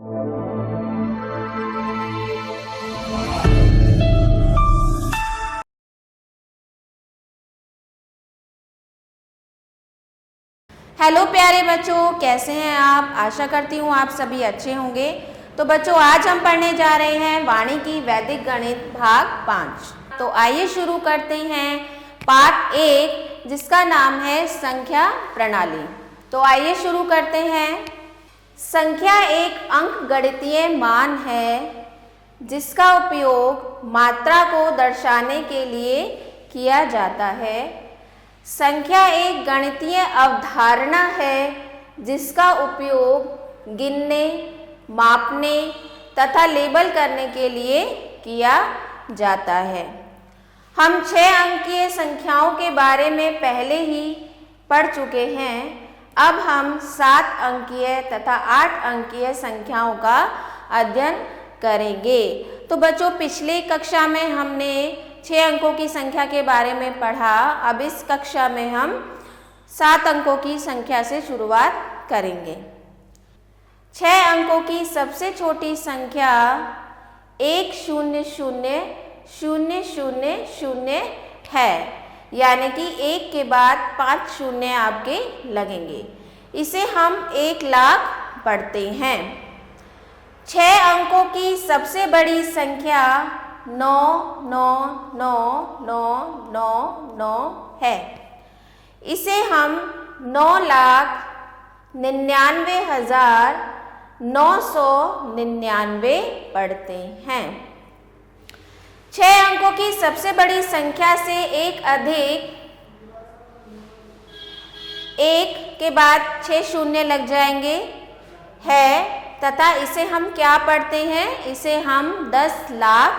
Hello प्यारे बच्चों, कैसे हैं आप? आशा करती हूँ आप सभी अच्छे होंगे। तो बच्चों, आज हम पढ़ने जा रहे हैं वाणी की वैदिक गणित भाग 5। तो आइए शुरू करते हैं पाठ 1, जिसका नाम है संख्या प्रणाली। तो आइए शुरू करते हैं। संख्या एक अंकगणितीय मान है जिसका उपयोग मात्रा को दर्शाने के लिए किया जाता है। संख्या एक गणितीय अवधारणा है जिसका उपयोग गिनने, मापने तथा लेबल करने के लिए किया जाता है। हम 6 अंकीय संख्याओं के बारे में पहले ही पढ़ चुके हैं। अब हम 7 अंकीय तथा 8 अंकीय संख्याओं का अध्ययन करेंगे। तो बच्चों, पिछले कक्षा में हमने 6 अंकों की संख्या के बारे में पढ़ा। अब इस कक्षा में हम 7 अंकों की संख्या से शुरुआत करेंगे। 6 अंकों की सबसे छोटी संख्या 1000000 है, यानी कि 1 के बाद 5 शून्य आपके लगेंगे। इसे हम 1 लाख पढ़ते हैं। 6 अंकों की सबसे बड़ी संख्या 99999 है। इसे हम 9,99,999 पढ़ते हैं। 6 अंकों की सबसे बड़ी संख्या से एक अधिक 1 के बाद 6 शून्य लग जाएंगे है, तथा इसे हम क्या पढ़ते हैं? इसे हम 10 लाख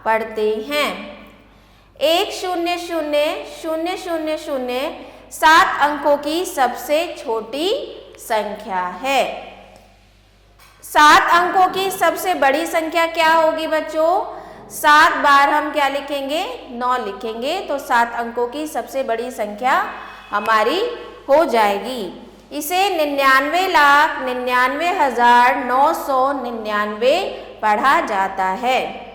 पढ़ते हैं। 1,00,0,000 7 अंकों की सबसे छोटी संख्या है। 7 अंकों की सबसे बड़ी संख्या क्या होगी बच्चों? 7 बार हम क्या लिखेंगे? 9 लिखेंगे। तो 7 अंकों की सबसे बड़ी संख्या हमारी हो जाएगी। इसे 99,99,999 पढ़ा जाता है।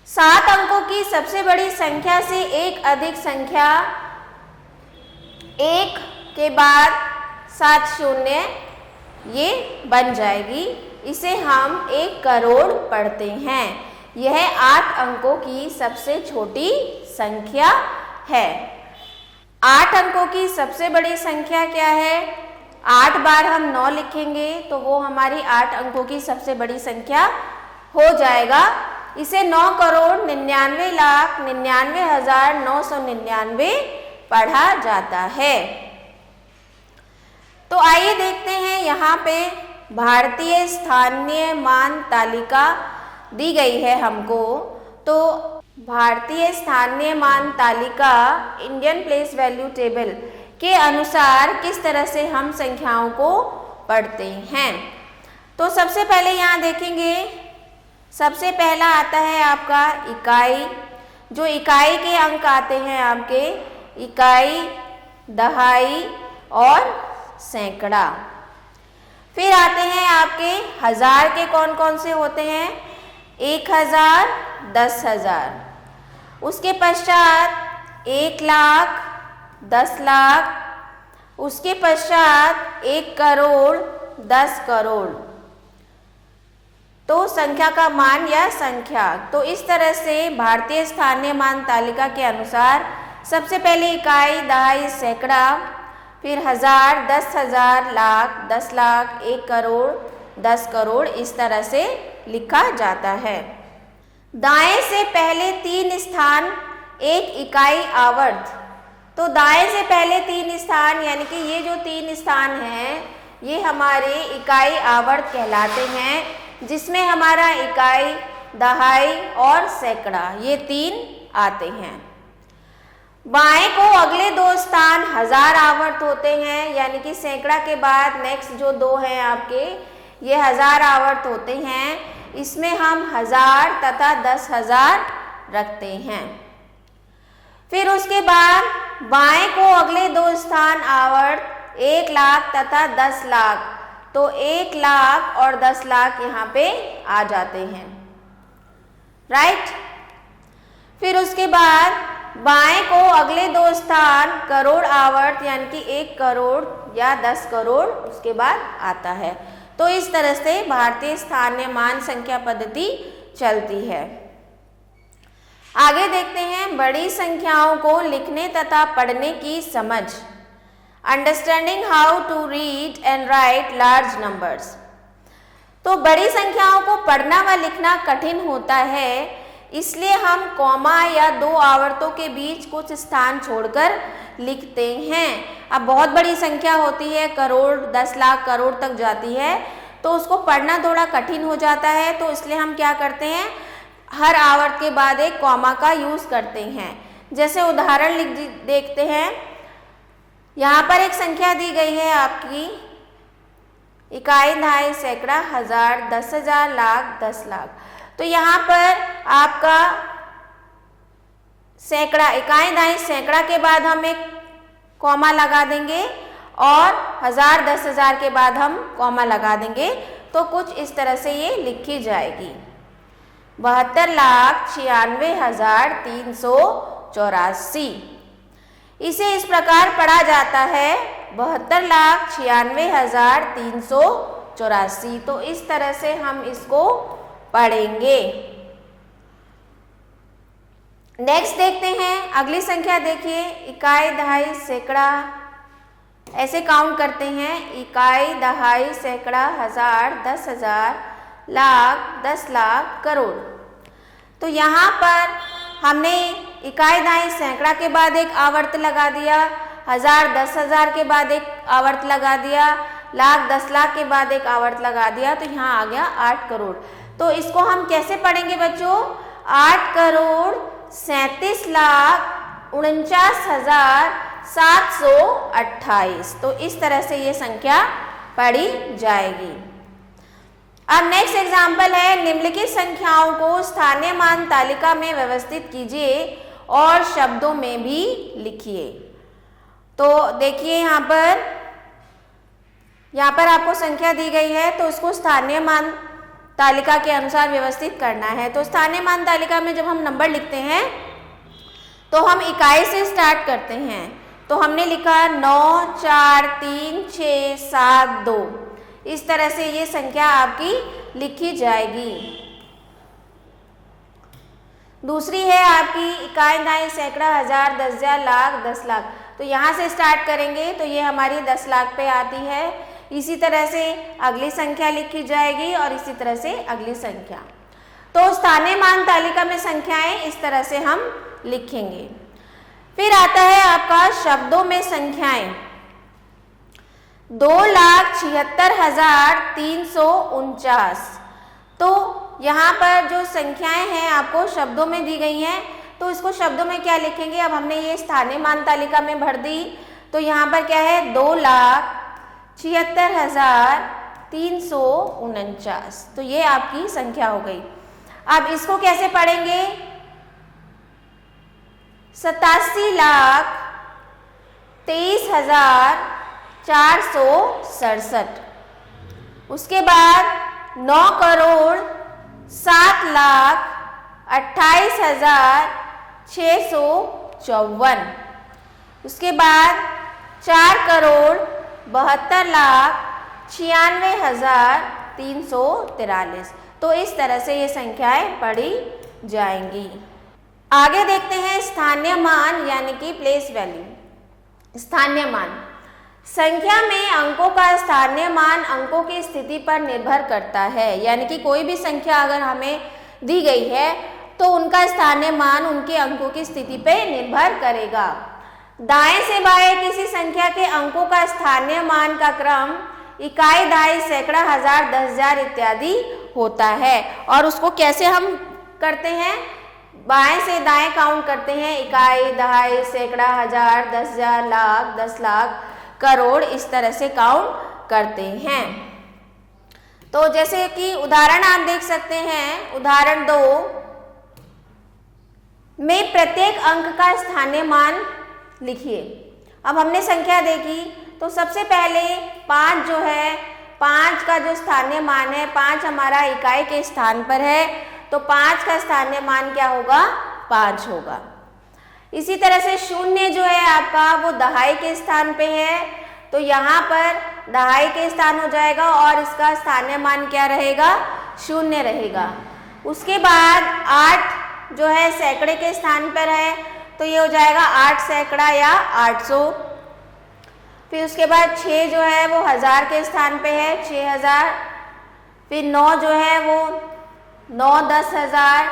7 अंकों की सबसे बड़ी संख्या से एक अधिक संख्या 1 के बाद 7 शून्य ये बन जाएगी। इसे हम 1 करोड़ पढ़ते हैं। यह 8 अंकों की सबसे छोटी संख्या है। 8 अंकों की सबसे बड़ी संख्या क्या है? 8 बार हम 9 लिखेंगे तो वो हमारी 8 अंकों की सबसे बड़ी संख्या हो जाएगा। इसे 9,99,99,999 पढ़ा जाता है। तो आइए देखते हैं, यहाँ पे भारतीय स्थानीय मान तालिका दी गई है हमको। तो भारतीय स्थानीय मान तालिका इंडियन प्लेस वैल्यू टेबल के अनुसार किस तरह से हम संख्याओं को पढ़ते हैं। तो सबसे पहले यहाँ देखेंगे, सबसे पहला आता है आपका इकाई। जो इकाई के अंक आते हैं आपके इकाई, दहाई और सैकड़ा। फिर आते हैं आपके हजार के कौन कौन से होते हैं? 1000, 10,000। उसके पश्चात 1 लाख, 10 लाख। उसके पश्चात 1 करोड़, 10 करोड़। तो संख्या का मान या संख्या। तो इस तरह से भारतीय स्थानीय मान तालिका के अनुसार सबसे पहले इकाई, दहाई, सैकड़ा, फिर हजार, 10,000, लाख, 10 लाख, 1 करोड़, 10 करोड़, इस तरह से लिखा जाता है। दाएं से पहले 3 स्थान 1 इकाई आवर्त। तो दाएं से पहले 3 स्थान, यानी कि ये जो 3 स्थान हैं ये हमारे इकाई आवर्त कहलाते हैं, जिसमें हमारा इकाई, दहाई और सैकड़ा ये 3 आते हैं। बाएं को अगले 2 स्थान हजार आवर्त होते हैं, यानी कि सैकड़ा के बाद नेक्स्ट जो 2 हैं आपके ये हजार आवर्त होते हैं। इसमें हम 1000 तथा 10,000 रखते हैं। फिर उसके बाद बाएं को अगले 2 स्थान आवर्त 1 लाख तथा 10 लाख तो 1 लाख और 10 लाख यहाँ पे आ जाते हैं, राइट। फिर उसके बाद बाएं को अगले 2 स्थान करोड़ आवर्त यानी कि 1 करोड़ या 10 करोड़ उसके बाद आता है। तो इस तरह से भारतीय स्थानीय मान संख्या पद्धति चलती है। आगे देखते हैं बड़ी संख्याओं को लिखने तथा पढ़ने की समझ, understanding how to read and write large numbers. तो बड़ी संख्याओं को पढ़ना व लिखना कठिन होता है, इसलिए हम कॉमा या 2 आवर्तों के बीच कुछ स्थान छोड़कर लिखते हैं। अब बहुत बड़ी संख्या होती है, करोड़ 10 लाख करोड़ तक जाती है, तो उसको पढ़ना थोड़ा कठिन हो जाता है, तो इसलिए हम क्या करते हैं, हर आवर्त के बाद एक कॉमा का यूज करते हैं। जैसे उदाहरण देखते हैं, यहाँ पर एक संख्या दी गई है आपकी इकाई, दहाई, सैकड़ा, हजार, 10,000, लाख, 10 लाख। तो यहाँ पर आपका सैकड़ा, इकाई, दहाई, सैकड़ा के बाद हम एक कॉमा लगा देंगे और 1000, 10,000 के बाद हम कॉमा लगा देंगे, तो कुछ इस तरह से ये लिखी जाएगी 72,96,384। इसे इस प्रकार पढ़ा जाता है 72,96,384। तो इस तरह से हम इसको पढ़ेंगे। नेक्स्ट देखते हैं, अगली संख्या देखिए, इकाई, दहाई, सैकड़ा, ऐसे काउंट करते हैं, इकाई, दहाई, सैकड़ा, हजार, 10,000, लाख, 10 लाख, करोड़। तो यहाँ पर हमने इकाई, दहाई, सैकड़ा के बाद एक आवर्त लगा दिया, हजार, 10,000 के बाद एक आवर्त लगा दिया, लाख, 10 लाख के बाद एक आवर्त लगा दिया, तो यहाँ आ गया 8 करोड़। तो इसको हम कैसे पढ़ेंगे बच्चों, 8 करोड़ 37,49,728। तो इस तरह से ये संख्या पढ़ी जाएगी। अब नेक्स्ट एग्जाम्पल है, निम्नलिखित संख्याओं को स्थानीय मान तालिका में व्यवस्थित कीजिए और शब्दों में भी लिखिए। तो देखिए यहाँ पर आपको संख्या दी गई है, तो उसको स्थानीय मान तालिका के अनुसार व्यवस्थित करना है। तो स्थानीय मान तालिका में जब हम नंबर लिखते हैं तो हम इकाई से स्टार्ट करते हैं। तो हमने लिखा 9, 4, 3, 6, 7, 2। इस तरह से ये संख्या आपकी लिखी जाएगी। दूसरी है आपकी इकाई, दहाई, सैकड़ा, हजार, 10,000, लाख, 10 लाख। तो यहाँ से स्टार्ट करेंगे तो ये हमारी 10 लाख पे आती है। इसी तरह से अगली संख्या लिखी जाएगी और इसी तरह से अगली संख्या। तो स्थानीय मान तालिका में संख्याएं इस तरह से हम लिखेंगे। फिर आता है आपका शब्दों में संख्याएं, 2,76,349। तो यहाँ पर जो संख्याएं हैं आपको शब्दों में दी गई हैं, तो इसको शब्दों में क्या लिखेंगे। अब हमने ये स्थानीय मान तालिका में भर दी, तो यहाँ पर क्या है 2,76,349। तो ये आपकी संख्या हो गई। अब इसको कैसे पढ़ेंगे, 87,23,467। उसके बाद 9,28,654। उसके बाद 4,72,96,343। तो इस तरह से ये संख्याएं पढ़ी जाएंगी। आगे देखते हैं स्थानीय मान यानी कि प्लेस वैल्यू। स्थानीय मान, संख्या में अंकों का स्थानीय मान अंकों की स्थिति पर निर्भर करता है। यानी कि कोई भी संख्या अगर हमें दी गई है तो उनका स्थानीय मान उनके अंकों की स्थिति पर निर्भर करेगा। दाएं से बाएं किसी संख्या के अंकों का स्थानीय मान का क्रम इकाई, दहाई, सैकड़ा, हजार, 10,000 इत्यादि होता है। और उसको कैसे हम करते हैं, बाएं से दाएं काउंट करते हैं, इकाई, दहाई, सैकड़ा, हजार, 10,000, लाख, 10 लाख, करोड़, इस तरह से काउंट करते हैं। तो जैसे कि उदाहरण आप देख सकते हैं, उदाहरण 2 में प्रत्येक अंक का स्थानीय मान लिखिए। अब हमने संख्या देखी तो सबसे पहले 5 जो है 5 का जो स्थानीय मान है, 5 हमारा इकाई के स्थान पर है, तो 5 का स्थानीय मान क्या होगा, 5 होगा। इसी तरह से 0 जो है आपका वो दहाई के स्थान पे है, तो यहाँ पर दहाई के स्थान हो जाएगा और इसका स्थानीय मान क्या रहेगा, 0 रहेगा। उसके बाद 8 जो है सैकड़े के स्थान पर है, तो ये हो जाएगा 8 सैकड़ा या 800। फिर उसके बाद 6 जो है वो 1000 के स्थान पे है, 6000। फिर 9 जो है वो 9 10,000।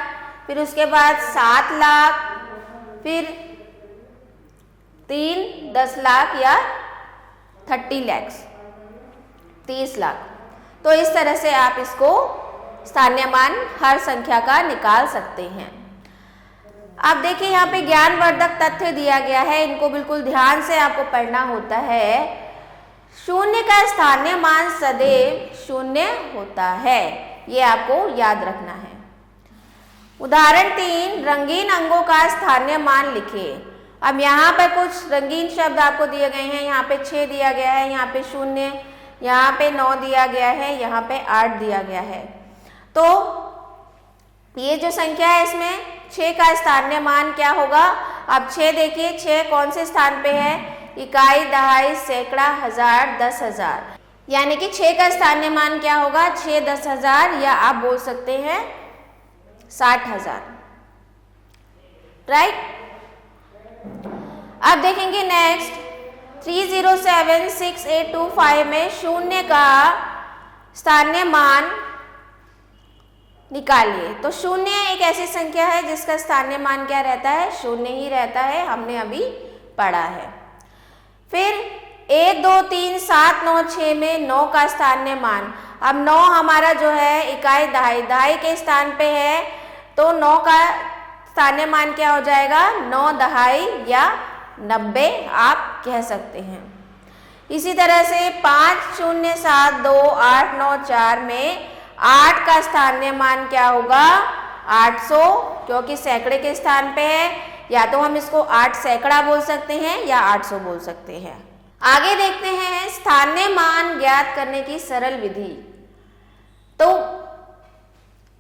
फिर उसके बाद 7 लाख, फिर 3 10 लाख या 30 लाख, 30 लाख। तो इस तरह से आप इसको स्थानीय मान हर संख्या का निकाल सकते हैं। आप देखिए यहाँ पे ज्ञानवर्धक तथ्य दिया गया है, इनको बिल्कुल ध्यान से आपको पढ़ना होता है। 0 का स्थानीय मान सदैव 0 होता है, ये आपको याद रखना है। उदाहरण 3, रंगीन अंकों का स्थानीय मान लिखिए। अब यहाँ पर कुछ रंगीन शब्द आपको दिए गए हैं, यहाँ पे 6 दिया गया है, यहाँ पे 0, यहाँ पे 9 दिया गया है, यहाँ पे 8 दिया गया है। तो ये जो संख्या है इसमें 6 का स्थानीय मान क्या होगा। अब 6 देखिए, 6 कौन से स्थान पे है, इकाई, दहाई, सैकड़ा, 1000, 10,000, यानी कि 6 का स्थानीय मान क्या होगा, 6 10,000 या आप बोल सकते हैं 60,000, राइट। अब देखेंगे नेक्स्ट 3076825 में 0 का स्थानीय मान निकालिए। तो 0 एक ऐसी संख्या है जिसका स्थानीय मान क्या रहता है, 0 ही रहता है, हमने अभी पढ़ा है। फिर 1 2 3 7 9 6 में 9 का स्थानीय मान। अब 9 हमारा जो है इकाई, दहाई, दहाई के स्थान पे है, तो 9 का स्थानीय मान क्या हो जाएगा, 9 दहाई या 90 आप कह सकते हैं। इसी तरह से 5 0 7 2 8 9 4 में 8 का स्थानीय मान क्या होगा, 800, क्योंकि सैकड़े के स्थान पे है, या तो हम इसको 8 सैकड़ा बोल सकते हैं या 800 बोल सकते हैं। आगे देखते हैं स्थानीय मान ज्ञात करने की सरल विधि। तो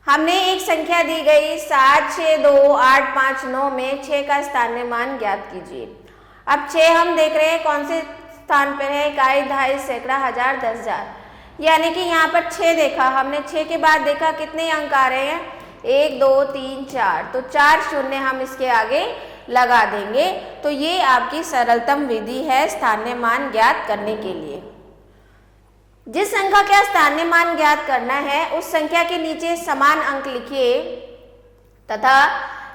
हमने एक संख्या दी गई 7 6 2 8 5 9 में 6 का स्थानीय मान ज्ञात कीजिए। अब 6 हम देख रहे हैं कौन से स्थान पर है, इकाई, दहाई, सैकड़ा, 1000, 10,000, यानी कि यहाँ पर 6 देखा हमने, 6 के बाद देखा कितने अंक आ रहे हैं, 1 2 3 4, तो 4 शून्य हम इसके आगे लगा देंगे। तो ये आपकी सरलतम विधि है स्थानीय मान ज्ञात करने के लिए। जिस संख्या का स्थानीय मान ज्ञात करना है उस संख्या के नीचे समान अंक लिखिए तथा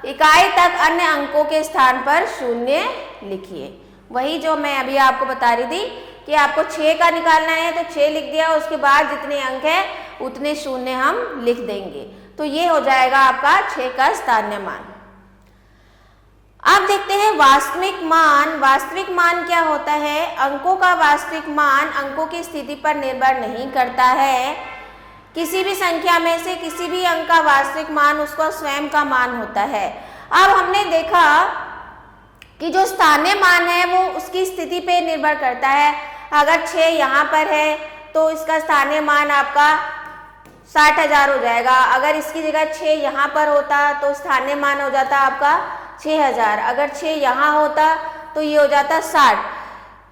इकाई तक अन्य अंकों के स्थान पर 0 लिखिए। वही जो मैं अभी आपको बता रही थी कि आपको 6 का निकालना है, तो 6 लिख दिया, उसके बाद जितने अंक है उतने 0 हम लिख देंगे, तो ये हो जाएगा आपका 6 का स्थानीय मान। अब देखते हैं वास्तविक मान। वास्तविक मान क्या होता है, अंकों का वास्तविक मान अंकों की स्थिति पर निर्भर नहीं करता है। किसी भी संख्या में से किसी भी अंक का वास्तविक मान उसका स्वयं का मान होता है। अब हमने देखा कि जो स्थानीय मान है वो उसकी स्थिति पे निर्भर करता है। अगर 6 यहाँ पर है तो इसका स्थानीय मान आपका 60,000 हो जाएगा। अगर इसकी जगह 6 यहाँ पर होता तो स्थानीय मान हो जाता आपका 6,000। अगर 6 यहाँ होता तो ये हो जाता 60।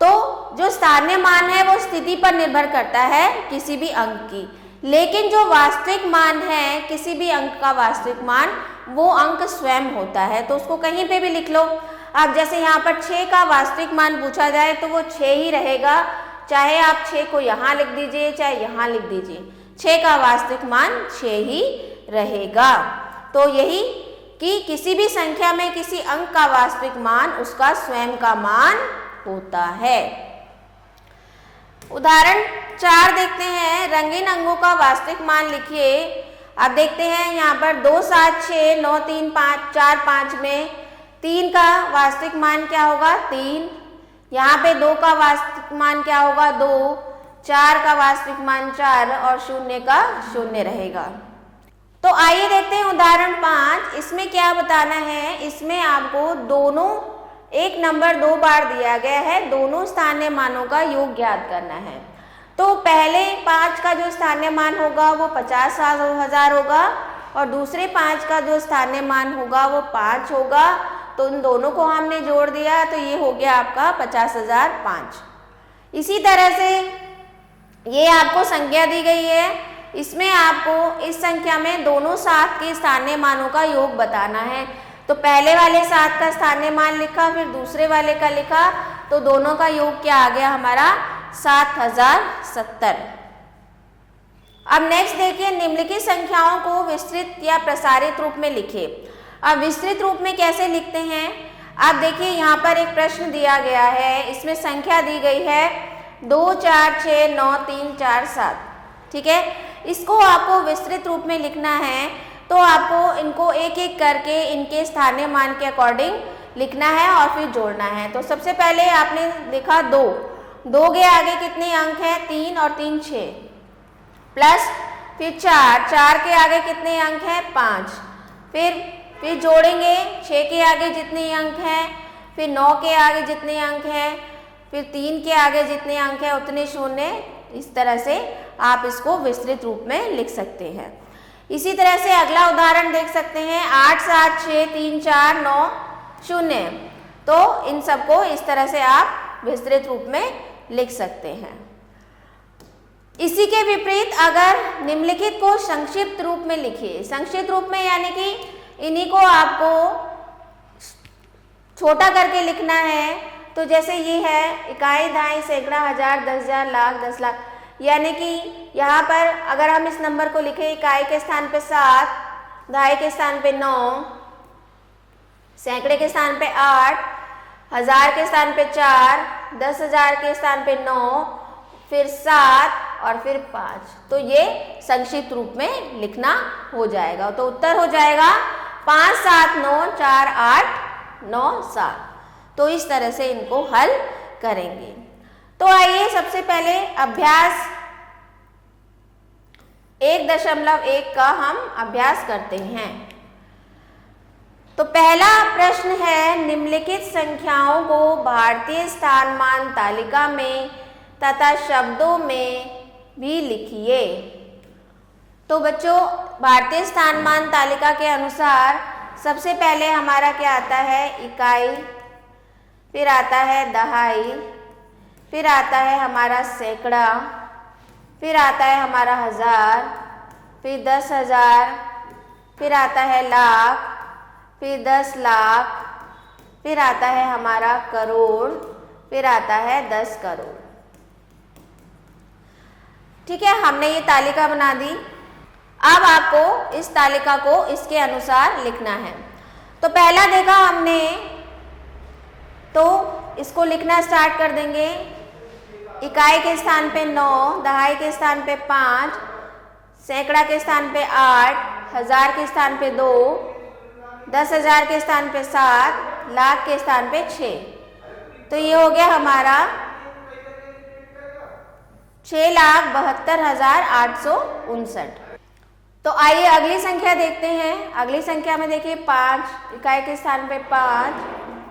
तो जो स्थानीय मान है वो स्थिति पर निर्भर करता है किसी भी अंक की, लेकिन जो वास्तविक मान है किसी भी अंक का वास्तविक मान वो अंक स्वयं होता है। तो उसको कहीं पे भी लिख लो। अब जैसे यहाँ पर 6 का वास्तविक मान पूछा जाए तो वो 6 ही रहेगा, चाहे आप 6 को यहाँ लिख दीजिए चाहे यहाँ लिख दीजिए, 6 का वास्तविक मान 6 ही रहेगा। तो यही कि किसी भी संख्या में किसी अंक का वास्तविक मान उसका स्वयं का मान होता है। उदाहरण 4 देखते हैं, रंगीन अंकों का वास्तविक मान लिखिए। अब देखते हैं यहाँ पर 2 7 6 9 3 5 4 5 में 3 का वास्तविक मान क्या होगा 3, यहाँ पे 2 का वास्तविक मान क्या होगा 2, 4 का वास्तविक मान 4 और 0 का 0 रहेगा। तो आइए देखते हैं उदाहरण 5। इसमें क्या बताना है, इसमें आपको दोनों एक नंबर 2 बार दिया गया है, दोनों स्थानीय मानों का योग ज्ञात करना है। तो पहले 5 का जो स्थानीय मान होगा वो 50,000 होगा और दूसरे 5 का जो स्थानीय मान होगा वो 5 होगा। तो उन दोनों को हमने जोड़ दिया तो ये हो गया आपका 50,005। इसी तरह से ये आपको संख्या दी गई है, इसमें आपको इस संख्या में दोनों 7 के स्थानीय मानों का योग बताना है। तो पहले वाले 7 का स्थानीय मान लिखा, फिर दूसरे वाले का लिखा, तो दोनों का योग क्या आ गया हमारा 7070। अब नेक्स्ट देखिए, निम्नलिखित संख्याओं को विस्तृत या प्रसारित रूप में लिखिए। अब विस्तृत रूप में कैसे लिखते हैं, आप देखिए यहाँ पर एक प्रश्न दिया गया है, इसमें संख्या दी गई है 2 4 6 9 3 4 7, ठीक है। इसको आपको विस्तृत रूप में लिखना है तो आपको इनको एक एक करके इनके स्थानीय मान के अकॉर्डिंग लिखना है और फिर जोड़ना है। तो सबसे पहले आपने लिखा 2, 2 के आगे कितने अंक हैं, 3 और 3 6, प्लस फिर 4, 4 के आगे कितने अंक हैं, 5, फिर जोड़ेंगे 6 के आगे जितने अंक हैं, फिर 9 के आगे जितने अंक हैं, फिर 3 के आगे जितने अंक हैं उतने शून्य। इस तरह से आप इसको विस्तृत रूप में लिख सकते हैं। इसी तरह से अगला उदाहरण देख सकते हैं 8 7 6 3 4 9 0। तो इन सबको इस तरह से आप विस्तृत रूप में लिख सकते हैं। इसी के विपरीत अगर निम्नलिखित को संक्षिप्त रूप में लिखिए। संक्षिप्त रूप में यानी कि इन्हीं को आपको छोटा करके लिखना है। तो जैसे ये है इकाई, दहाई, सैकड़ा, हजार, 10,000, लाख, 10 लाख, यानी कि यहाँ पर अगर हम इस नंबर को लिखें, इकाई के स्थान पे 7, दहाई के स्थान पे 9, सैकड़े के स्थान पे 8, हजार के स्थान पे 4, 10,000 के स्थान पे 9, फिर 7 और फिर 5, तो ये संक्षिप्त रूप में लिखना हो जाएगा। तो उत्तर हो जाएगा 5 7 9 4 8 9 7। तो इस तरह से इनको हल करेंगे। तो आइए सबसे पहले अभ्यास 1.1 का हम अभ्यास करते हैं। तो पहला प्रश्न है, निम्नलिखित संख्याओं को भारतीय स्थानमान तालिका में तथा शब्दों में भी लिखिए। तो बच्चों, भारतीय स्थानमान तालिका के अनुसार सबसे पहले हमारा क्या आता है, इकाई, फिर आता है दहाई, फिर आता है हमारा सैकड़ा, फिर आता है हमारा हजार, फिर 10,000, फिर आता है लाख, फिर 10 लाख, फिर आता है हमारा करोड़, फिर आता है 10 करोड़। ठीक है, हमने ये तालिका बना दी। अब आपको इस तालिका को इसके अनुसार लिखना है। तो पहला देखा हमने, तो इसको लिखना स्टार्ट कर देंगे। इकाई के स्थान पे 9, दहाई के स्थान पे 5, सैकड़ा के स्थान पे 8, हजार के स्थान पे 2, 10,000 के स्थान पे 7, लाख के स्थान पे 6। तो ये हो गया हमारा 6,72,859। तो आइए अगली संख्या देखते हैं। अगली संख्या में देखिए 5, इकाई के स्थान पे 5,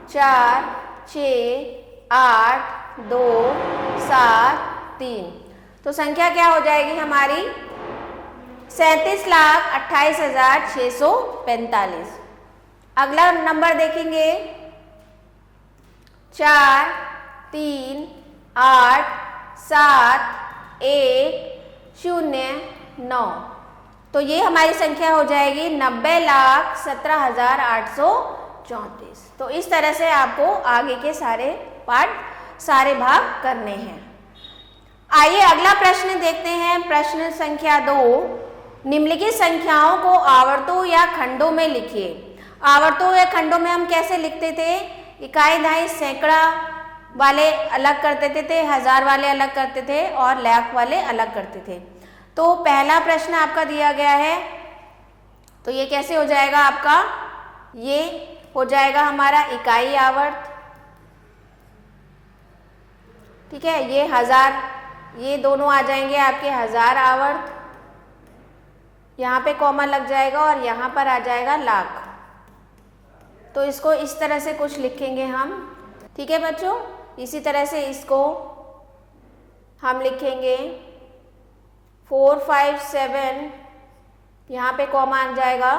4, 6, 8, 2, 7, 3। तो संख्या क्या हो जाएगी हमारी 37,28,645। अगला नंबर देखेंगे 4, 3, 8, 7, 1, 0, 9। तो ये हमारी संख्या हो जाएगी 90,17,834। तो इस तरह से आपको आगे के सारे भाग करने हैं। आइए अगला प्रश्न देखते हैं। प्रश्न संख्या 2, निम्नलिखित संख्याओं को आवर्तों या खंडों में लिखिए। आवर्तों या खंडों में हम कैसे लिखते थे, इकाई, दहाई, सैकड़ा वाले अलग कर देते थे, हजार वाले अलग करते थे और लाख वाले अलग करते थे। तो पहला प्रश्न आपका दिया गया है, तो ये कैसे हो जाएगा आपका, ये हो जाएगा हमारा इकाई आवर्त, ठीक है। ये हजार, ये दोनों आ जाएंगे आपके हजार आवर्त, यहाँ पे कॉमा लग जाएगा और यहाँ पर आ जाएगा लाख। तो इसको इस तरह से कुछ लिखेंगे हम, ठीक है बच्चों। इसी तरह से इसको हम लिखेंगे 457, यहाँ पे कॉमा आ जाएगा,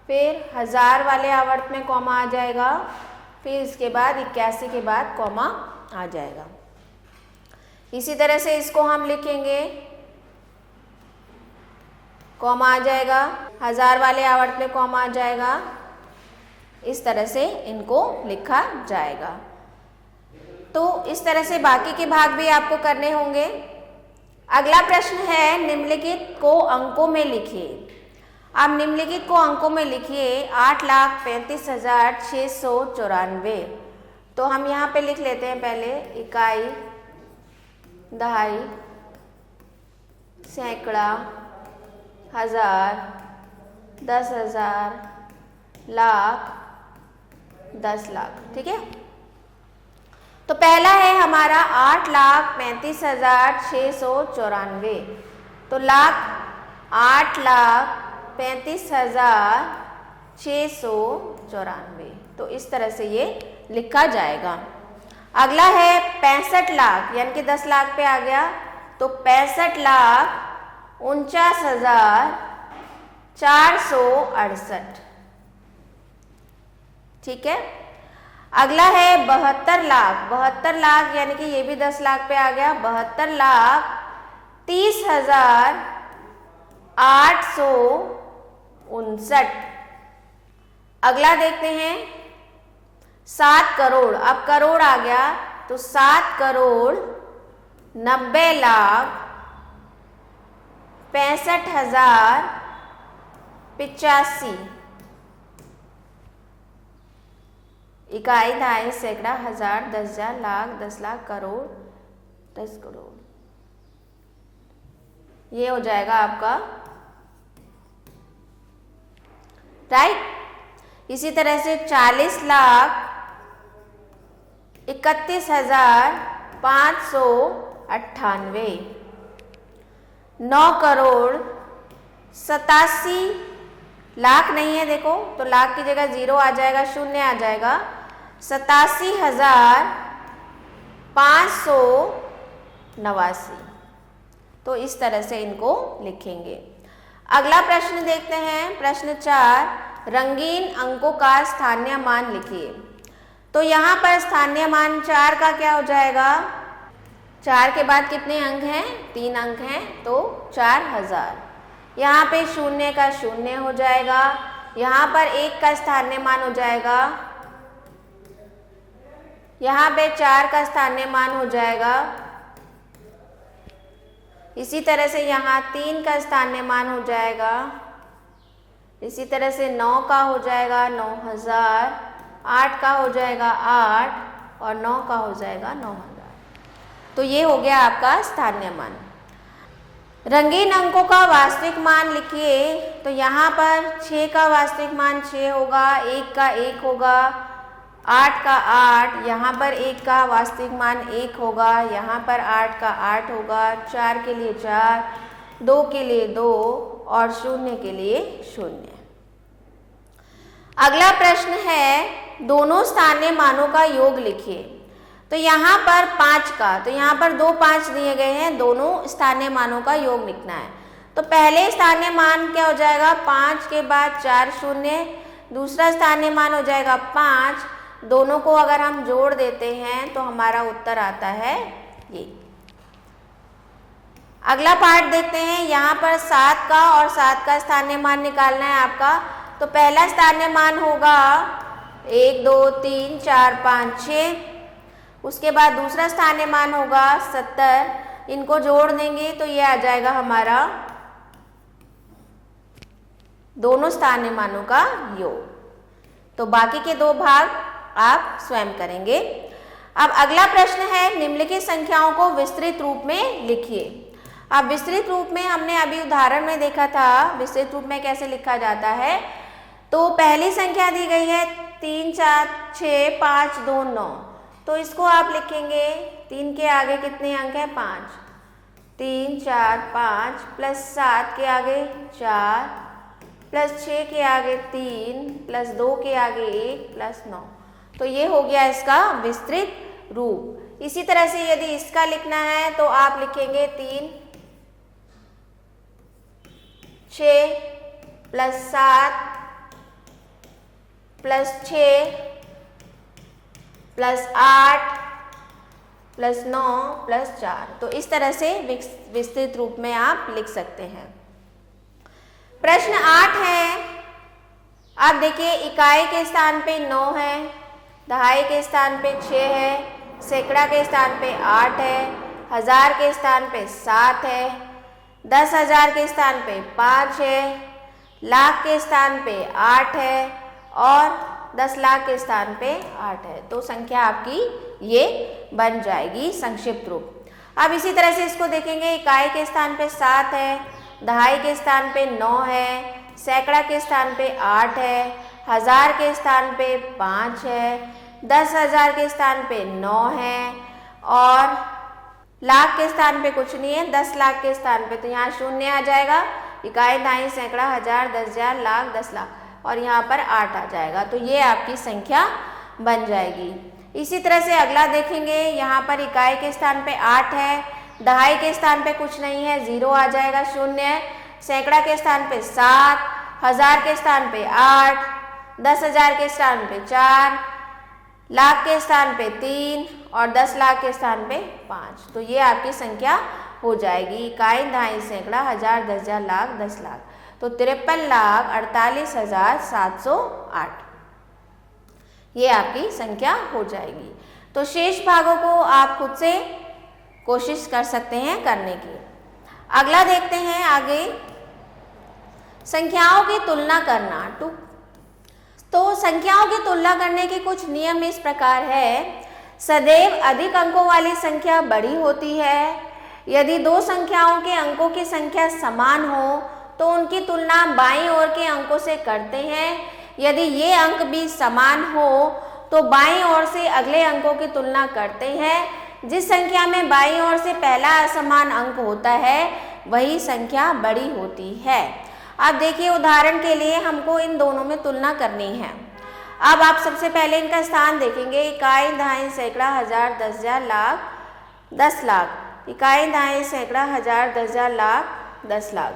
फिर 1000 वाले आवर्त में कॉमा आ जाएगा, फिर इसके बाद 81 के बाद कॉमा आ जाएगा। इसी तरह से इसको हम लिखेंगे, कॉमा आ जाएगा, 1000 वाले आवर्त में कॉमा आ जाएगा, इस तरह से इनको लिखा जाएगा। तो इस तरह से बाकी के भाग भी आपको करने होंगे। अगला प्रश्न है, निम्नलिखित को अंकों में लिखिए। अब निम्नलिखित को अंकों में लिखिए 8,35,694। तो हम यहाँ पे लिख लेते हैं पहले इकाई, दहाई, सैकड़ा, हजार, 10,000, लाख, 10 लाख। ठीक है, तो पहला है हमारा 8,35,694। तो 8,35,694। तो इस तरह से ये लिखा जाएगा। अगला है 65 लाख, यानी कि 10 लाख पे आ गया, तो 65,49,468। ठीक है, अगला है 72 लाख। 72 लाख यानी कि ये भी 10 लाख पे आ गया, 72,30,859। अगला देखते हैं 7 करोड़। अब करोड़ आ गया, तो 7,90,65,085। इकाई, दहाई, सैकड़ा, हजार, 10,000, लाख, 10 लाख, करोड़, 10 करोड़। ये हो जाएगा आपका राइट। इसी तरह से 40,31,598। 9 करोड़ 87 लाख नहीं है, देखो तो लाख की जगह 0 आ जाएगा, 0 आ जाएगा, 87,589। तो इस तरह से इनको लिखेंगे। अगला प्रश्न देखते हैं, प्रश्न 4, रंगीन अंकों का स्थानीय मान लिखिए। तो यहाँ पर स्थानीय मान 4 का क्या हो जाएगा, 4 के बाद कितने अंक हैं, 3 अंक हैं, तो 4000। यहाँ पे 0 का 0 हो जाएगा, यहाँ पर 1 का स्थानीय मान हो जाएगा, यहाँ पे 4 का स्थानीय मान हो जाएगा, इसी तरह से यहाँ 3 का स्थानीय मान हो जाएगा, इसी तरह से 9 का हो जाएगा 9000, 8 का हो जाएगा 8 और 9 का हो जाएगा 9000। तो ये हो गया आपका स्थानीय मान। रंगीन अंकों का वास्तविक मान लिखिए। तो यहाँ पर 6 का वास्तविक मान 6 होगा, 1 का 1 होगा, 8 का 8, यहाँ पर 1 का वास्तविक मान 1 होगा, यहाँ पर 8 का 8 होगा, 4 के लिए 4, 2 के लिए 2 और 0 के लिए 0। अगला प्रश्न है, दोनों स्थानीय मानों का योग लिखिए। तो यहाँ पर 5 का, तो यहाँ पर 2 5 दिए गए हैं, दोनों स्थानीय मानों का योग लिखना है। तो पहले स्थानीय मान क्या हो जाएगा, 5 के बाद 4 0, दूसरा स्थानीय मान हो जाएगा 5, दोनों को अगर हम जोड़ देते हैं तो हमारा उत्तर आता है ये। अगला पार्ट देखते हैं, यहाँ पर 7 का और 7 का स्थानीय मान निकालना है आपका। तो पहला स्थानीय मान होगा 1 2 3 4 5 6, उसके बाद दूसरा स्थानीय मान होगा 70, इनको जोड़ देंगे तो ये आ जाएगा हमारा दोनों स्थानीय मानों का योग। तो बाकी के 2 भाग आप स्वयं करेंगे। अब अगला प्रश्न है, निम्नलिखित संख्याओं को विस्तृत रूप में लिखिए। अब विस्तृत रूप में हमने अभी उदाहरण में देखा था विस्तृत रूप में कैसे लिखा जाता है। तो पहली संख्या दी गई है 3 4 6 5 2 9, तो इसको आप लिखेंगे 3 के आगे कितने अंक हैं, 5, 3 4 5 प्लस 7 के आगे 4 प्लस 6 के आगे 3 प्लस 2 के आगे 1 प्लस 9। तो ये हो गया इसका विस्तृत रूप। इसी तरह से यदि इसका लिखना है तो आप लिखेंगे 3 6 plus 7 plus 6 plus 8 plus 9 plus 4। तो इस तरह से विस्तृत रूप में आप लिख सकते हैं। प्रश्न 8 है, आप देखिए इकाई के स्थान पे 9 है, दहाई के स्थान पे 6 है, सैकड़ा के स्थान पे 8 है, हजार के स्थान पे 7 है, 10,000 के स्थान पे 5 है, लाख के स्थान पे 8 है और 10 लाख के स्थान पे 8 है। तो संख्या आपकी ये बन जाएगी संक्षिप्त रूप। अब इसी तरह से इसको देखेंगे, इकाई के स्थान पे 7 है, दहाई के स्थान पे 9 है, सैकड़ा के स्थान पे 8 है, हजार के स्थान पे 5 है, 10,000 के स्थान पे 9 है और लाख के स्थान पे कुछ नहीं है, 10 लाख के स्थान पे तो यहाँ 0 आ जाएगा। इकाई, दहाई, सैकड़ा, हजार, 10,000, लाख, 10 लाख और यहाँ पर 8 आ जाएगा। तो ये आपकी संख्या बन जाएगी। इसी तरह से अगला देखेंगे, यहाँ पर इकाई के स्थान पे 8 है, दहाई के स्थान पे कुछ नहीं है, 0 आ जाएगा, 0, सैकड़ा के स्थान पे 7, हजार के स्थान पे 8, 10,000 के स्थान पे 4, लाख के स्थान पे 3 और 10 लाख के स्थान पे 5। तो ये आपकी संख्या हो जाएगी। इकाई, दहाई, सैकड़ा, हजार, 10,000, लाख, 10 लाख। तो 53,48,708 ये आपकी संख्या हो जाएगी। तो शेष भागों को आप खुद से कोशिश कर सकते हैं करने की। अगला देखते हैं आगे, संख्याओं की तुलना करना। तो संख्याओं की तुलना करने के कुछ नियम इस प्रकार है। सदैव अधिक अंकों वाली संख्या बड़ी होती है। यदि दो संख्याओं के अंकों की संख्या समान हो तो उनकी तुलना बाईं ओर के अंकों से करते हैं। यदि ये अंक भी समान हो तो बाईं ओर से अगले अंकों की तुलना करते हैं। जिस संख्या में बाईं ओर से पहला असमान अंक होता है वही संख्या बड़ी होती है। अब देखिए उदाहरण के लिए हमको इन दोनों में तुलना करनी है। अब आप सबसे पहले इनका स्थान देखेंगे, इकाई, दहाई, सैकड़ा, हजार, 10,000, लाख, 10 लाख। इकाई, दहाई, सैकड़ा, हजार, 10,000, लाख, 10 लाख,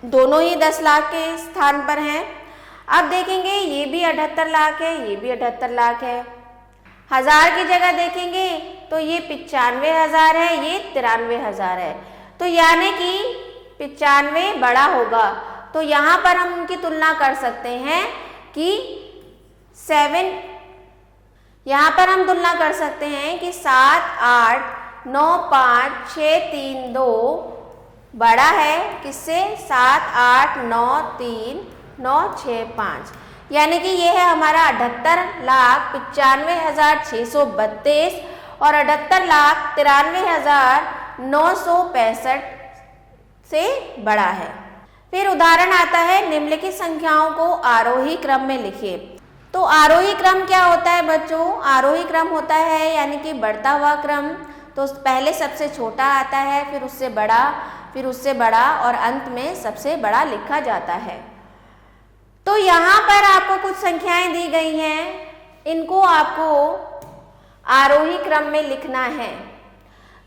दोनों ही 10 लाख के स्थान पर हैं। अब देखेंगे ये भी 78 लाख है, ये भी 78 लाख है। हजार की जगह देखेंगे तो ये 95,000 है, ये 93,000 है। तो यानी कि 95 बड़ा होगा। तो यहाँ पर हम उनकी तुलना कर सकते हैं कि 7, 8, 9, 5, 6, 3, 2 बड़ा है किससे? 7, 8, 9, 3, 9, 6, 5। यानी कि ये है हमारा 78,95,632 और 78,93,965 से बड़ा है। फिर उदाहरण आता है, निम्नलिखित संख्याओं को आरोही क्रम में लिखिए। तो आरोही क्रम क्या होता है बच्चों? आरोही क्रम होता है यानी कि बढ़ता हुआ क्रम। तो पहले सबसे छोटा आता है, फिर उससे बड़ा, फिर उससे बड़ा और अंत में सबसे बड़ा लिखा जाता है। तो यहाँ पर आपको कुछ संख्याएं दी गई हैं, इनको आपको आरोही क्रम में लिखना है।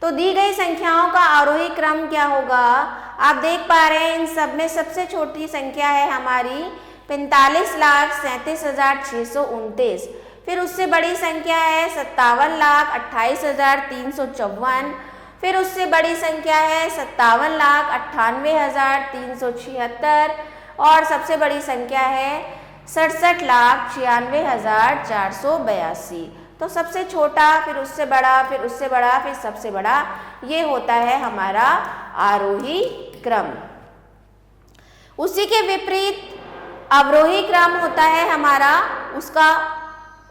तो दी गई संख्याओं का आरोही क्रम क्या होगा? आप देख पा रहे हैं इन सब में सबसे छोटी संख्या है हमारी 45,37,629। फिर उससे बड़ी संख्या है 57,28,354। फिर उससे बड़ी संख्या है 57,98,376 और सबसे बड़ी संख्या है 67,96,482। तो सबसे छोटा, फिर उससे बड़ा, फिर उससे बड़ा, फिर सबसे बड़ा, ये होता है हमारा आरोही क्रम। उसी के विपरीत अवरोही क्रम होता है हमारा, उसका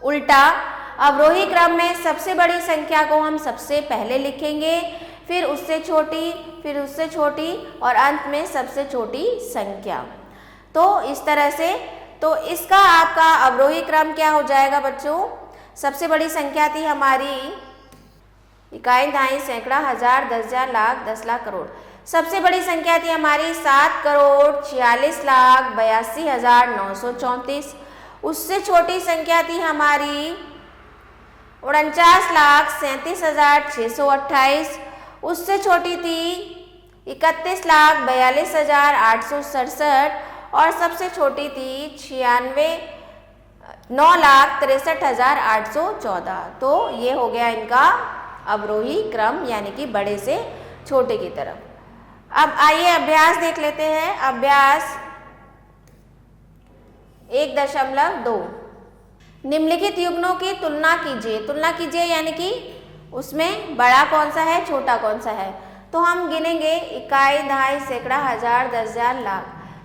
उल्टा। अवरोही क्रम में सबसे बड़ी संख्या को हम सबसे पहले लिखेंगे, फिर उससे छोटी, फिर उससे छोटी और अंत में सबसे छोटी संख्या। तो इस तरह से, तो इसका आपका अवरोही क्रम क्या हो जाएगा बच्चों? सबसे बड़ी संख्या थी हमारी इकाई, दहाई, सैकड़ा, हजार, 10,000, लाख, 10 लाख, करोड़। सबसे बड़ी संख्या थी हमारी 7,46,82,934। उससे छोटी संख्या थी हमारी 49,37,628, उससे छोटी थी 31,42,867 और सबसे छोटी थी 9,63,814। तो ये हो गया इनका अवरोही क्रम, यानी कि बड़े से छोटे की तरफ। अब आइए अभ्यास देख लेते हैं। अभ्यास 1.2, निम्नलिखित युग्मों की तुलना कीजिए। तुलना कीजिए यानी कि उसमें बड़ा कौन सा है, छोटा कौन सा है। तो हम गिनेंगे इकाई, दहाई, सैकड़ा, हजार, 10,000, लाख।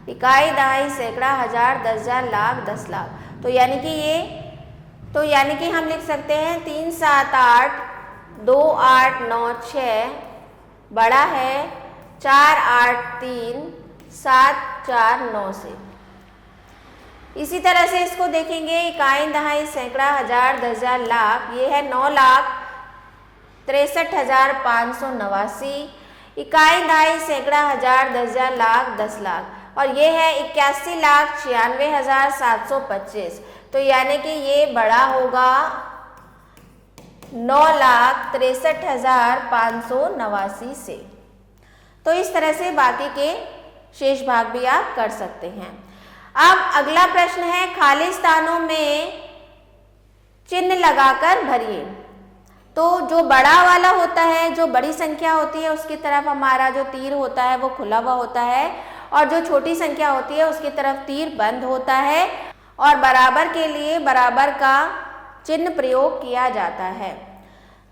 इकाई, दहाई, सैकड़ा, हजार, 10,000, लाख, 10 लाख। तो यानी कि हम लिख सकते हैं 3, 7, 8, 2, 8, 9, 6 बड़ा है 4, 8, 3, 7, 4, 9 से। इसी तरह से इसको देखेंगे इकाई, दहाई, सैकड़ा, हजार, 10,000, लाख। ये है 9,63,589। इकाई, दहाई, सैकड़ा, हजार, 10,000, लाख, 10 लाख। और ये है 81,96,725। तो यानी कि ये बड़ा होगा 9,63,589 से। तो इस तरह से बाकी के शेष भाग भी आप कर सकते हैं। अब अगला प्रश्न है, खाली स्थानों में चिन्ह लगाकर भरिए। तो जो बड़ा वाला होता है, जो बड़ी संख्या होती है, उसकी तरफ हमारा जो तीर होता है वो खुला हुआ होता है, और जो छोटी संख्या होती है उसकी तरफ तीर बंद होता है, और बराबर के लिए बराबर का चिन्ह प्रयोग किया जाता है।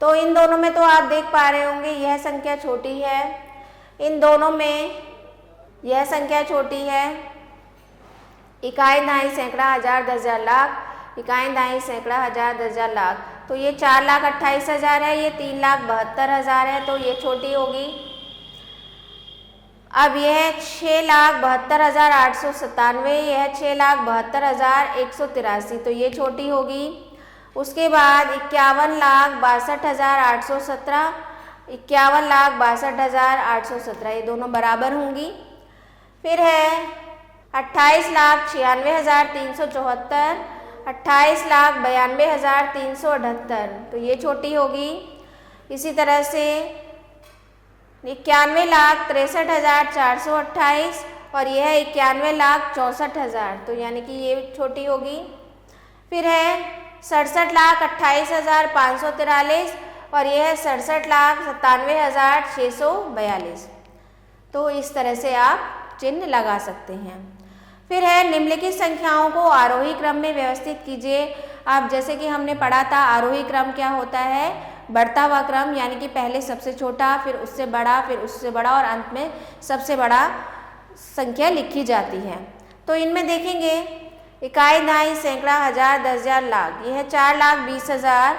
तो इन दोनों में तो आप देख पा रहे होंगे यह संख्या छोटी है, इन दोनों में यह संख्या छोटी है। इकाई, दहाई, सैकड़ा, हजार, 10,000, लाख। इकाई, दहाई, सैकड़ा, हजार, 10,000, लाख। तो ये 4,28,000 है, ये 3,72,000 है, तो ये छोटी होगी। अब यह 6,72,897, यह 6,72,183, तो ये छोटी होगी। उसके बाद 51,62,817, 51,62,817, ये दोनों बराबर होंगी। फिर है 28,96,374, 28,92,378, तो ये छोटी होगी। इसी तरह से 91,63,428 और यह है 91,64,000, तो यानी कि ये छोटी होगी। फिर है 67,28,543 और यह है 67,97,642, तो इस तरह से आप चिन्ह लगा सकते हैं। फिर है निम्नलिखित संख्याओं को आरोही क्रम में व्यवस्थित कीजिए। आप जैसे कि हमने पढ़ा था आरोही क्रम क्या होता है, बढ़ता हुआ क्रम, यानी कि पहले सबसे छोटा, फिर उससे बड़ा, फिर उससे बड़ा और अंत में सबसे बड़ा संख्या लिखी जाती है। तो इनमें देखेंगे इकाई, दहाई, सैकड़ा, हजार, 10,000, लाख। यह है 4,20,000।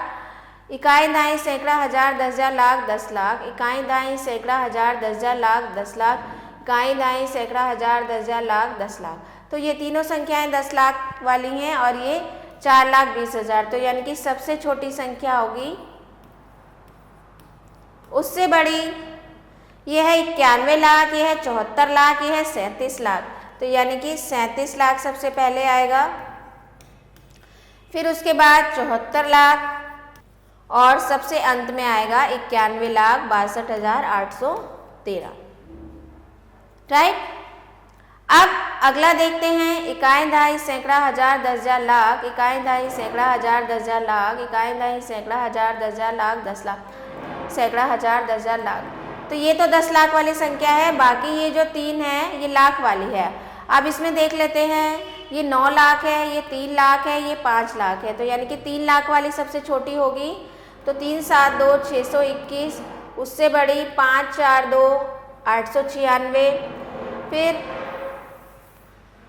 इकाई, दहाई, सैकड़ा, हजार, 10,000, लाख, 10 लाख। इकाई, दहाई, सैकड़ा, हजार, 10,000, लाख, 10 लाख। इकाई, दहाई, सैकड़ा, हजार, 10,000, लाख, 10 लाख। तो ये तीनों संख्याएं 10 लाख वाली हैं और ये 4,20,000। तो यानी कि सबसे छोटी संख्या होगी उससे बड़ी, यह है 91 लाख, यह है 74 लाख, यह है 37 लाख। तो यानी कि 37 लाख सबसे पहले आएगा, फिर उसके बाद 74 लाख और सबसे अंत में आएगा 91,62,813। राइट। अब अगला देखते हैं इकाई, दहाई, सैकड़ा, हजार, 10,000, लाख। इकाई, दहाई, सैकड़ा, हजार, 10,000, लाख। इकाई, दहाई, सैकड़ा, हजार, 10,000, लाख, 10 लाख। सैकड़ा, हजार, 10,000, लाख। तो ये तो 10 लाख वाली संख्या है, बाकी ये जो 3 है ये लाख वाली है। अब इसमें देख लेते हैं, ये 9 लाख है, ये 3 लाख है, ये 5 लाख है। तो यानी कि 3 लाख वाली सबसे छोटी होगी, तो 3, 7, 2, 621, उससे बड़ी 5, 4, 2, 896, फिर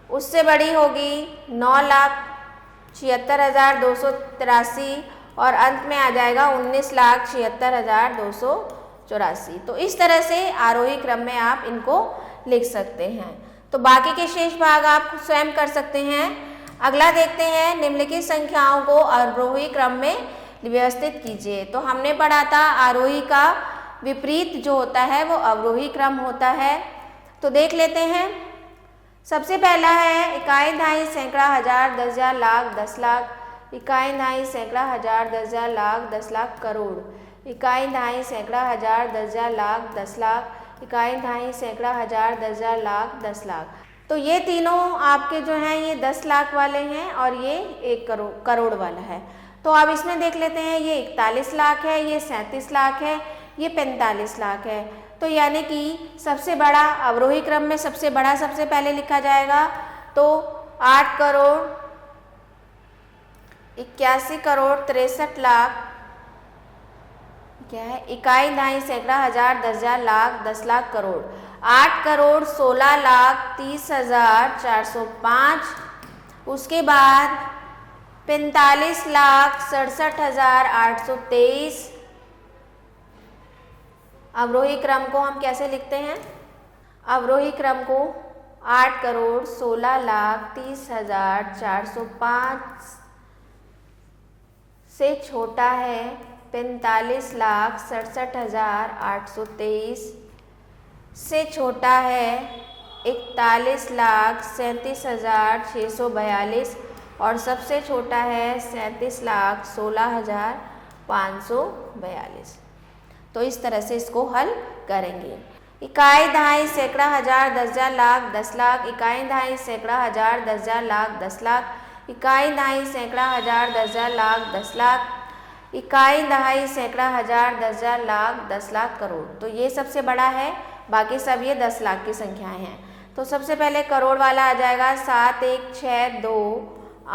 उससे बड़ी होगी 9,76,283 और अंत में आ जाएगा 19,76,284। तो इस तरह से आरोही क्रम में आप इनको लिख सकते हैं। तो बाकी के शेष भाग आप स्वयं कर सकते हैं। अगला देखते हैं, निम्नलिखित संख्याओं को आरोही क्रम में व्यवस्थित कीजिए। तो हमने पढ़ा था आरोही का विपरीत जो होता है वो अवरोही क्रम होता है। तो देख लेते हैं। सबसे पहला है इकाई, दहाई, सैकड़ा, हजार, 10,000, लाख, 10 लाख। इकाई दहाई सैकड़ा हजार दस हजार लाख 10 लाख करोड़। इकाई दहाई सैकड़ा हजार 10 हजार लाख 10 लाख। इकाई दहाई सैकड़ा हजार 10 हजार लाख 10 लाख। तो ये तीनों आपके जो हैं ये 10 लाख वाले हैं और ये 1 करोड़ वाला है। तो अब इसमें देख लेते हैं, ये 41 लाख है, ये 37 लाख है, ये 45 लाख है। तो यानी कि सबसे बड़ा अवरोही क्रम में सबसे बड़ा सबसे पहले लिखा जाएगा। तो 8 करोड़ 81 करोड़ 63 लाख क्या है, इकाई दहाई सैकड़ा हजार 10 हजार लाख 10 लाख करोड़। 8 करोड़ 16 लाख 30 हजार 405। उसके बाद 45 लाख 67 हजार 823। अवरोही क्रम को हम कैसे लिखते हैं? अवरोही क्रम को 8 करोड़ 16 लाख 30 हजार 405 से छोटा है 45 लाख 67 हजार 823 से छोटा है 41 लाख 37 हजार 642 और सबसे छोटा है 37 लाख 16 हजार 542। तो इस तरह से इसको हल करेंगे। इकाई दहाई सैकड़ा हजार 10 हजार लाख 10 लाख। इकाई दहाई सैकड़ा हजार 10 हजार लाख 10 लाख। इकाई दहाई सैकड़ा हजार 10 हजार लाख 10 लाख। इकाई दहाई सैकड़ा हजार 10 हजार लाख 10 लाख करोड़। तो ये सबसे बड़ा है, बाकी सब ये 10 लाख की संख्याएं हैं। तो सबसे पहले करोड़ वाला आ जाएगा 7 1 6 2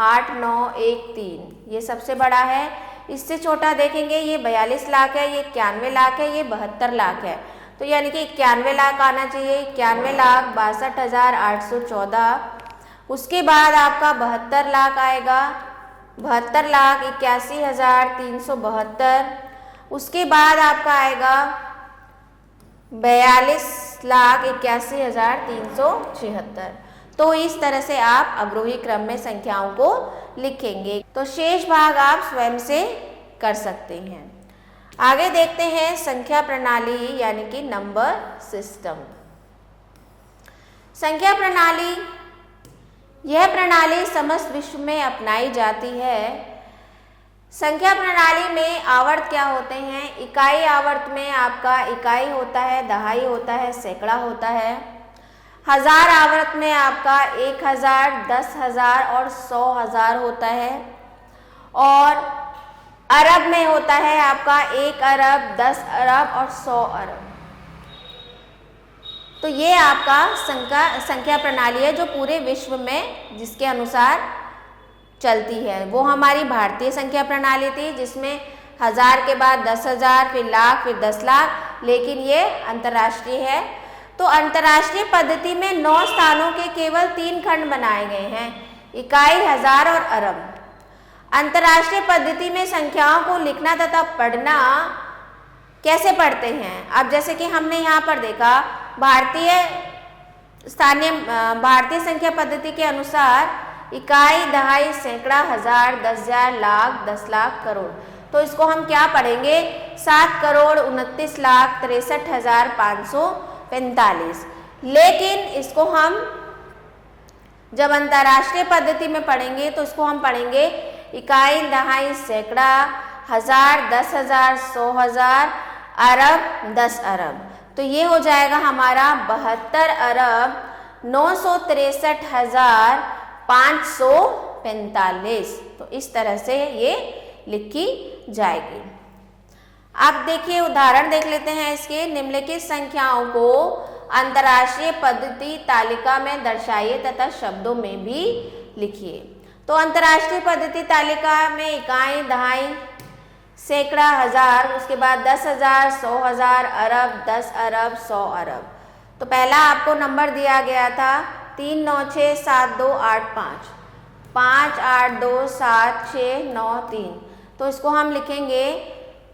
8 9 1 3, ये सबसे बड़ा है। इससे छोटा देखेंगे ये 42 लाख है, ये 91 लाख है, ये 72 लाख है। तो यानी कि 91 लाख आना चाहिए, 91 लाख 62 हजार 814। उसके बाद आपका 72 लाख आएगा, 72 लाख 81 हजार 372। उसके बाद आपका आएगा 42 लाख 81 हजार 376। तो इस तरह से आप अवरोही क्रम में संख्याओं को लिखेंगे। तो शेष भाग आप स्वयं से कर सकते हैं। आगे देखते हैं संख्या प्रणाली यानी कि नंबर सिस्टम। संख्या प्रणाली, यह प्रणाली समस्त विश्व में अपनाई जाती है। संख्या प्रणाली में आवर्त क्या होते हैं? इकाई आवर्त में आपका इकाई होता है, दहाई होता है, सैकड़ा होता है। हजार आवर्त में आपका 1000, 10,000 और 100,000 होता है। और अरब में होता है आपका 1 अरब, 10 अरब और 100 अरब। तो ये आपका संख्या प्रणाली है जो पूरे विश्व में जिसके अनुसार चलती है। वो हमारी भारतीय संख्या प्रणाली थी जिसमें हजार के बाद 10,000, फिर लाख, फिर 10 लाख, लेकिन ये अंतर्राष्ट्रीय है। तो अंतर्राष्ट्रीय पद्धति में 9 स्थानों के केवल 3 खंड बनाए गए हैं, इकाई, हजार और अरब। अंतर्राष्ट्रीय पद्धति में संख्याओं को लिखना तथा पढ़ना कैसे पढ़ते हैं? अब जैसे कि हमने यहाँ पर देखा भारतीय संख्या पद्धति के अनुसार इकाई, दहाई, सैकड़ा, हजार, 10 हजार, लाख, 10 लाख, करोड़। तो इसको हम क्या पढ़ेंगे? 7 करोड़ 29 लाख 63 हजार 545। लेकिन इसको हम जब अंतर्राष्ट्रीय पद्धति में पढ़ेंगे तो इसको हम पढ़ेंगे इकाई, दहाई, सैकड़ा, हजार, 10 हजार, 100 हजार, अरब, 10 अरब। तो ये हो जाएगा हमारा 72 अरब 963 हजार 545। तो इस तरह से ये लिखी जाएगी। अब देखिए उदाहरण देख लेते हैं इसके। निम्नलिखित संख्याओं को अंतर्राष्ट्रीय पद्धति तालिका में दर्शाइए तथा शब्दों में भी लिखिए। तो अंतर्राष्ट्रीय पद्धति तालिका में इकाई, दहाई, सैकड़ा, हजार, उसके बाद 10 हजार, 100 हजार, अरब, 10 अरब, 100 अरब। तो पहला आपको नंबर दिया गया था 3 9 6 7 2 8 5, 5 8 2 7 6 9 3। तो इसको हम लिखेंगे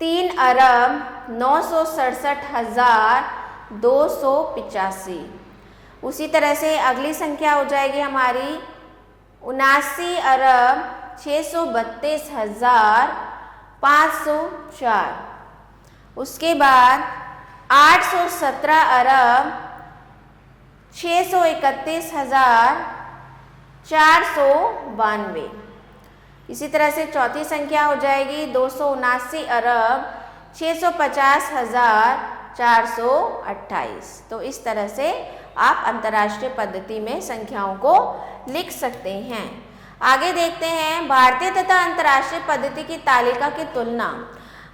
3 अरब 967 हजार 285। उसी तरह से अगली संख्या हो जाएगी हमारी 79 अरब 632 हजार 504। उसके बाद 817 अरब 631 हजार 492। इसी तरह से चौथी संख्या हो जाएगी 279 अरब 650,428। तो इस तरह से आप अंतर्राष्ट्रीय पद्धति में संख्याओं को लिख सकते हैं। आगे देखते हैं भारतीय तथा अंतर्राष्ट्रीय पद्धति की तालिका की तुलना।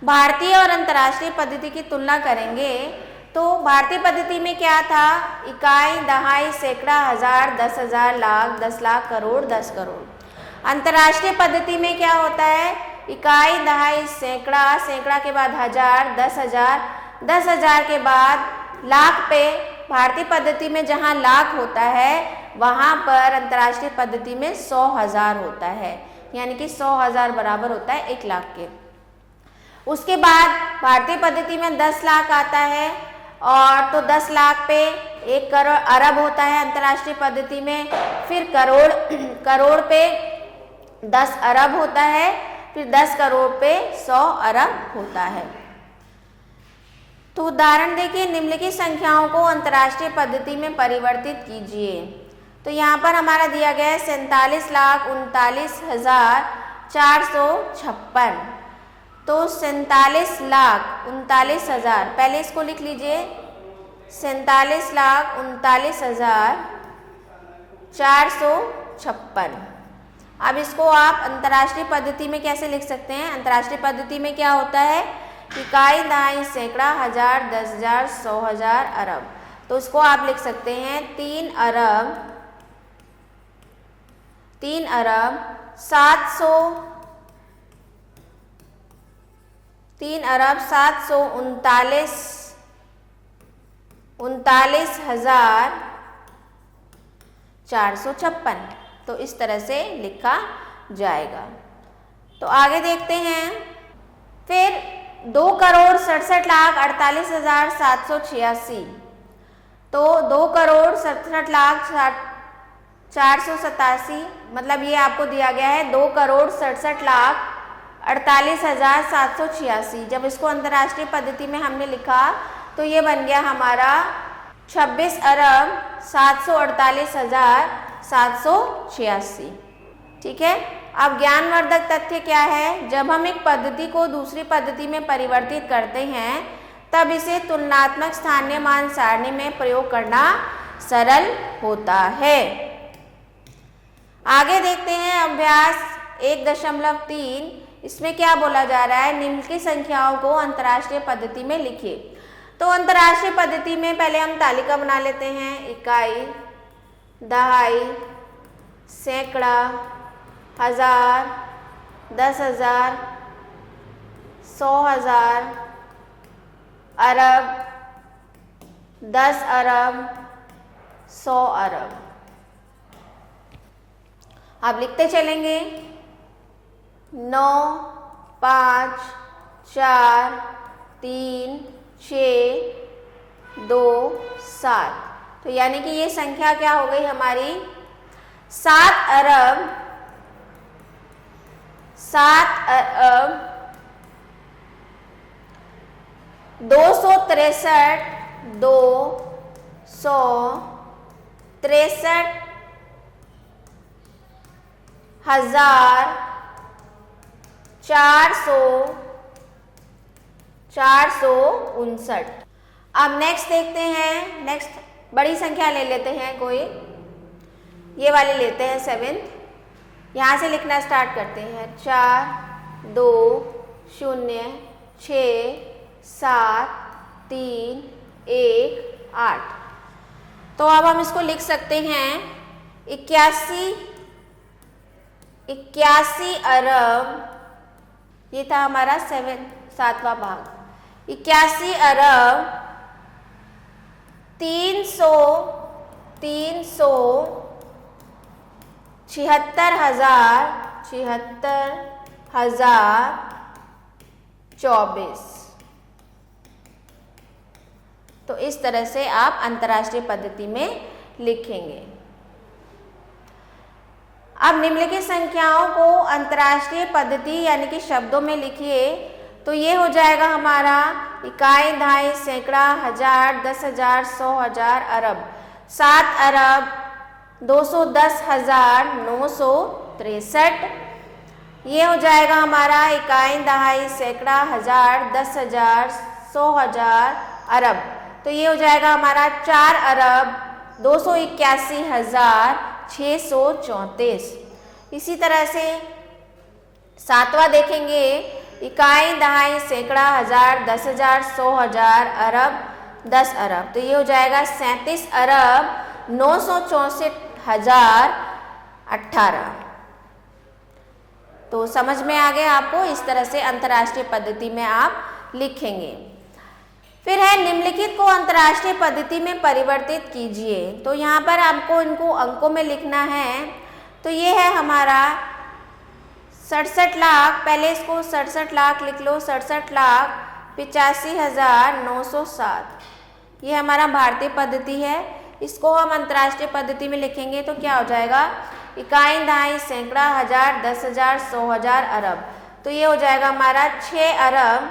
भारतीय और अंतर्राष्ट्रीय पद्धति की तुलना करेंगे तो भारतीय पद्धति में क्या था, इकाई, दहाई, सैकड़ा, हजार, 10,000, लाख, 10 लाख, करोड़, 10 करोड़। अंतर्राष्ट्रीय पद्धति में क्या होता है, इकाई, दहाई, सैकड़ा, सैकड़ा के बाद हजार, 10,000, 10,000 के बाद लाख पे। भारतीय पद्धति में जहाँ लाख होता है वहाँ पर अंतर्राष्ट्रीय पद्धति में 100,000 होता है, यानी कि 100,000 बराबर होता है 1 लाख के। उसके बाद भारतीय पद्धति में 10 लाख आता है और तो 10 लाख पे 1 करोड़ अरब होता है अंतर्राष्ट्रीय पद्धति में। फिर करोड़ पे 10 अरब होता है, फिर 10 करोड़ पे 100 अरब होता है। तो उदाहरण देखिए, निम्नलिखित संख्याओं को अंतर्राष्ट्रीय पद्धति में परिवर्तित कीजिए। तो यहाँ पर हमारा दिया गया है 47,39,456। तो 47,39,000, पहले इसको लिख लीजिए, 47,39,456। अब इसको आप अंतर्राष्ट्रीय पद्धति में कैसे लिख सकते हैं, अंतर्राष्ट्रीय पद्धति में क्या होता है, इकाई, दहाई, सैकड़ा, हजार, 10,000, 100,000, अरब। तो उसको आप लिख सकते हैं 3 अरब 739,456। तो इस तरह से लिखा जाएगा। तो आगे देखते हैं, फिर 2,67,48,786। तो 2,67,487, मतलब ये आपको दिया गया है 2,67,48,786। जब इसको अंतर्राष्ट्रीय पद्धति में हमने लिखा तो ये बन गया हमारा 26,748,786। ठीक है। अब ज्ञानवर्धक तथ्य क्या है, जब हम एक पद्धति को दूसरी पद्धति में परिवर्तित करते हैं तब इसे तुलनात्मक स्थानीय मान सारणी में प्रयोग करना सरल होता है। आगे देखते हैं अभ्यास 1.3। इसमें क्या बोला जा रहा है, निम्नलिखित संख्याओं को अंतर्राष्ट्रीय पद्धति में लिखिए। तो अंतर्राष्ट्रीय पद्धति में पहले हम तालिका बना लेते हैं, इकाई, दहाई, सैकड़ा, हजार, 10,000, 100,000, अरब, 10 अरब, 100 अरब। अब लिखते चलेंगे 9, 5, 4, 3, 6, 2, 7। तो यानी कि ये संख्या क्या हो गई हमारी, 7 अरब 263,459। अब नेक्स्ट देखते हैं, नेक्स्ट बड़ी संख्या ले लेते हैं कोई, ये वाली लेते हैं 7। यहाँ से लिखना स्टार्ट करते हैं, 4, 2, 0, 6, 7, 3, 1, 8। तो अब हम इसको लिख सकते हैं 81 अरब, ये था हमारा 7वां भाग, 81 अरब 376,024। तो इस तरह से आप अंतर्राष्ट्रीय पद्धति में लिखेंगे। अब निम्नलिखित संख्याओं को अंतर्राष्ट्रीय पद्धति यानी कि शब्दों में लिखिए। तो ये हो जाएगा हमारा इकाई, दहाई, सैकड़ा, हजार, 10,000, 100,000, अरब। 7 अरब 210,963, ये हो जाएगा हमारा इकाई, दहाई, सैकड़ा, हजार, 10,000, 100,000, अरब। तो ये हो जाएगा हमारा 4,281,634। इसी तरह से सातवां देखेंगे, इकाई, दहाई, सैकड़ा, हजार, 10,000, 100,000, अरब, 10 अरब। तो ये हो जाएगा 37,964,018। तो समझ में आ गया आपको, इस तरह से अंतर्राष्ट्रीय पद्धति में आप लिखेंगे। फिर है निम्नलिखित को अंतर्राष्ट्रीय पद्धति में परिवर्तित कीजिए। तो यहाँ पर आपको इनको अंकों में लिखना है। तो ये है हमारा 67 लाख, पहले इसको 67 लाख लिख लो, 67,85,907। ये हमारा भारतीय पद्धति है। इसको हम अंतर्राष्ट्रीय पद्धति में लिखेंगे तो क्या हो जाएगा, इकाई, दहाई, सैकड़ा, हजार, 10,000, 100,000, अरब। तो ये हो जाएगा हमारा 6 अरब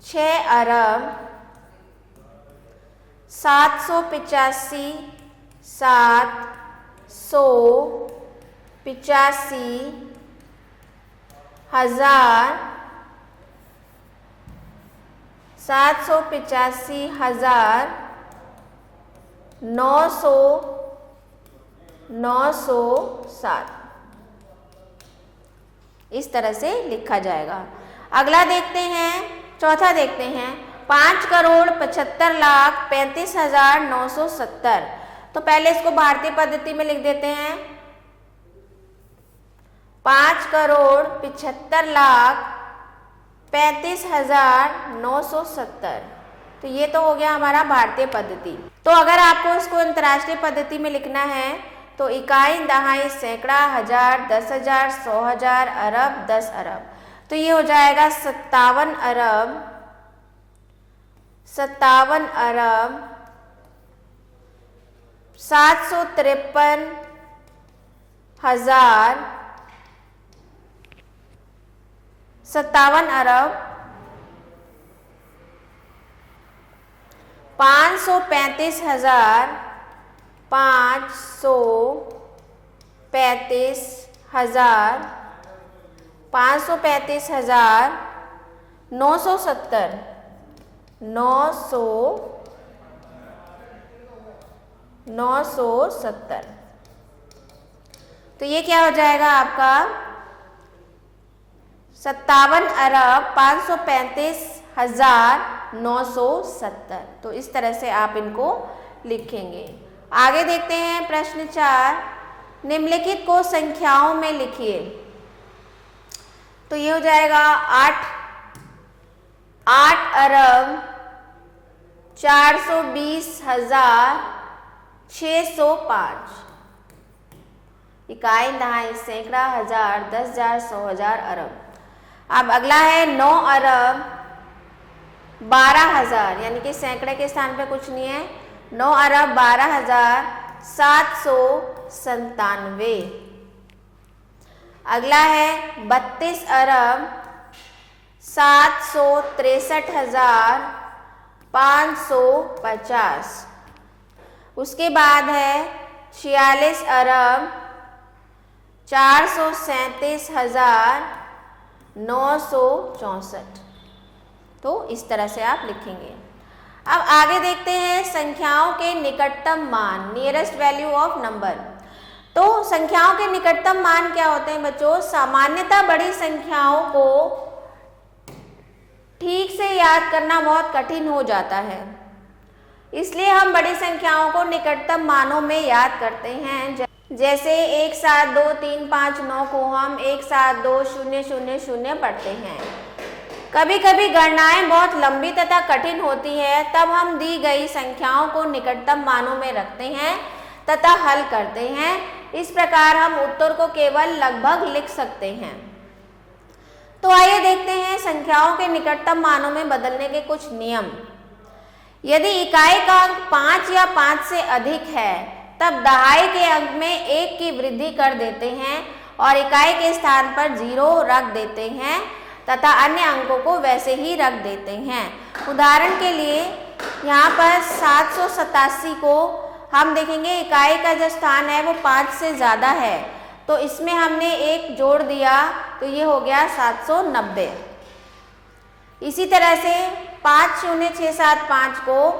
785,907। इस तरह से लिखा जाएगा। अगला देखते हैं, चौथा देखते हैं, 5,75,35,970। तो पहले इसको भारतीय पद्धति में लिख देते हैं, 5,75,35,970। तो ये तो हो गया हमारा भारतीय पद्धति। तो अगर आपको इसको अंतर्राष्ट्रीय पद्धति में लिखना है तो इकाई, दहाई, सैकड़ा, हजार, 10,000, 100,000, अरब, 10 अरब। तो ये हो जाएगा 57 अरब 753,000, 57 अरब 535,000, 535,000, 535,970, 970। तो ये क्या हो जाएगा आपका 57 अरब 535,970। तो इस तरह से आप इनको लिखेंगे। आगे देखते हैं प्रश्न 4, निम्नलिखित को संख्याओं में लिखिए। तो ये हो जाएगा 8 अरब 420,605। इकाई, दहाई, सैकड़ा, हजार, 10,000, 100,000, अरब। अब अगला है 9 अरब 12,000, यानी कि सैकड़े के स्थान पे कुछ नहीं है, 9 अरब 12,797। अगला है 32 अरब 763,550। उसके बाद है 46 अरब 437,964। तो इस तरह से आप लिखेंगे। अब आगे देखते हैं संख्याओं के निकटतम मान, नियरेस्ट वैल्यू ऑफ नंबर। तो संख्याओं के निकटतम मान क्या होते हैं बच्चों, सामान्यतः बड़ी संख्याओं को ठीक से याद करना बहुत कठिन हो जाता है, इसलिए हम बड़ी संख्याओं को निकटतम मानों में याद करते हैं। जैसे 1, 7, 2, 3, 5, 9 को हम 1, 7, 2, 0, 0, 0 पढ़ते हैं। कभी कभी गणनाएं बहुत लंबी तथा कठिन होती है, तब हम दी गई संख्याओं को निकटतम मानों में रखते हैं तथा हल करते हैं। इस प्रकार हम उत्तर को केवल लगभग लिख सकते हैं। तो आइए देखते हैं संख्याओं के निकटतम मानों में बदलने के कुछ नियम। यदि इकाई का अंक 5 या 5 से अधिक है तब दहाई के अंक में 1 की वृद्धि कर देते हैं और इकाई के स्थान पर 0 रख देते हैं तथा अन्य अंकों को वैसे ही रख देते हैं। उदाहरण के लिए यहाँ पर 787 को हम देखेंगे इकाई का जो स्थान है वो 5 से ज़्यादा है, तो इसमें हमने एक जोड़ दिया तो ये हो गया 790। इसी तरह से 50675 को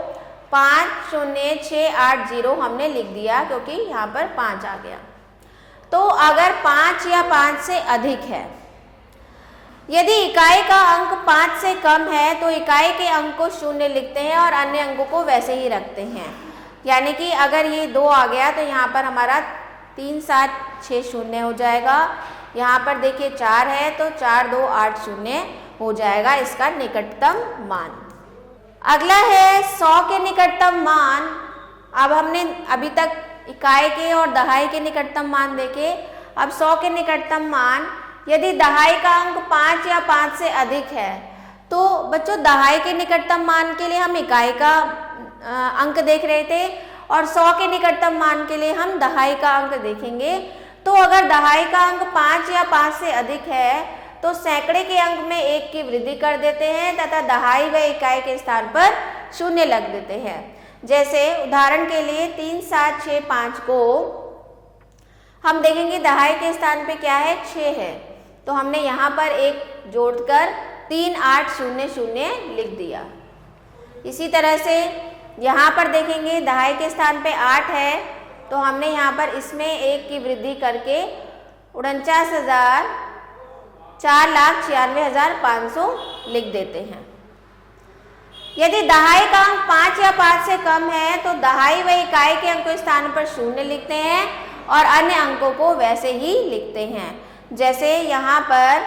50680 हमने लिख दिया क्योंकि यहाँ पर 5 आ गया। तो अगर 5 या 5 से अधिक है, यदि इकाई का अंक 5 से कम है तो इकाई के अंक को 0 लिखते हैं और अन्य अंकों को वैसे ही रखते हैं। यानी कि अगर ये 2 आ गया तो यहाँ पर हमारा 3760 हो जाएगा। यहाँ पर देखिए 4 है तो 4280 हो जाएगा इसका निकटतम मान। अगला है 100 के निकटतम मान। अब हमने अभी तक इकाई के और दहाई के निकटतम मान देखे, अब 100 के निकटतम मान। यदि दहाई का अंक 5 या 5 से अधिक है तो बच्चों दहाई के निकटतम मान के लिए हम इकाई का अंक देख रहे थे और 100 के निकटतम मान के लिए हम दहाई का अंक देखेंगे। तो अगर दहाई का अंक 5 या 5 से अधिक है तो सैकड़े के अंक में 1 की वृद्धि कर देते हैं तथा दहाई व इकाई के स्थान पर 0 लग देते हैं। जैसे उदाहरण के लिए 3765 को हम देखेंगे दहाई के स्थान पे क्या है, 6 है, तो हमने यहाँ पर 1 जोड़कर 3800 लिख दिया। इसी तरह से यहाँ पर देखेंगे दहाई के स्थान पे 8 है तो हमने यहाँ पर इसमें 1 की वृद्धि करके 4,96,500 लिख देते हैं। यदि दहाई का अंक 5 या 5 से कम है तो दहाई व इकाई के अंक स्थान पर 0 लिखते हैं और अन्य अंकों को वैसे ही लिखते हैं। जैसे यहाँ पर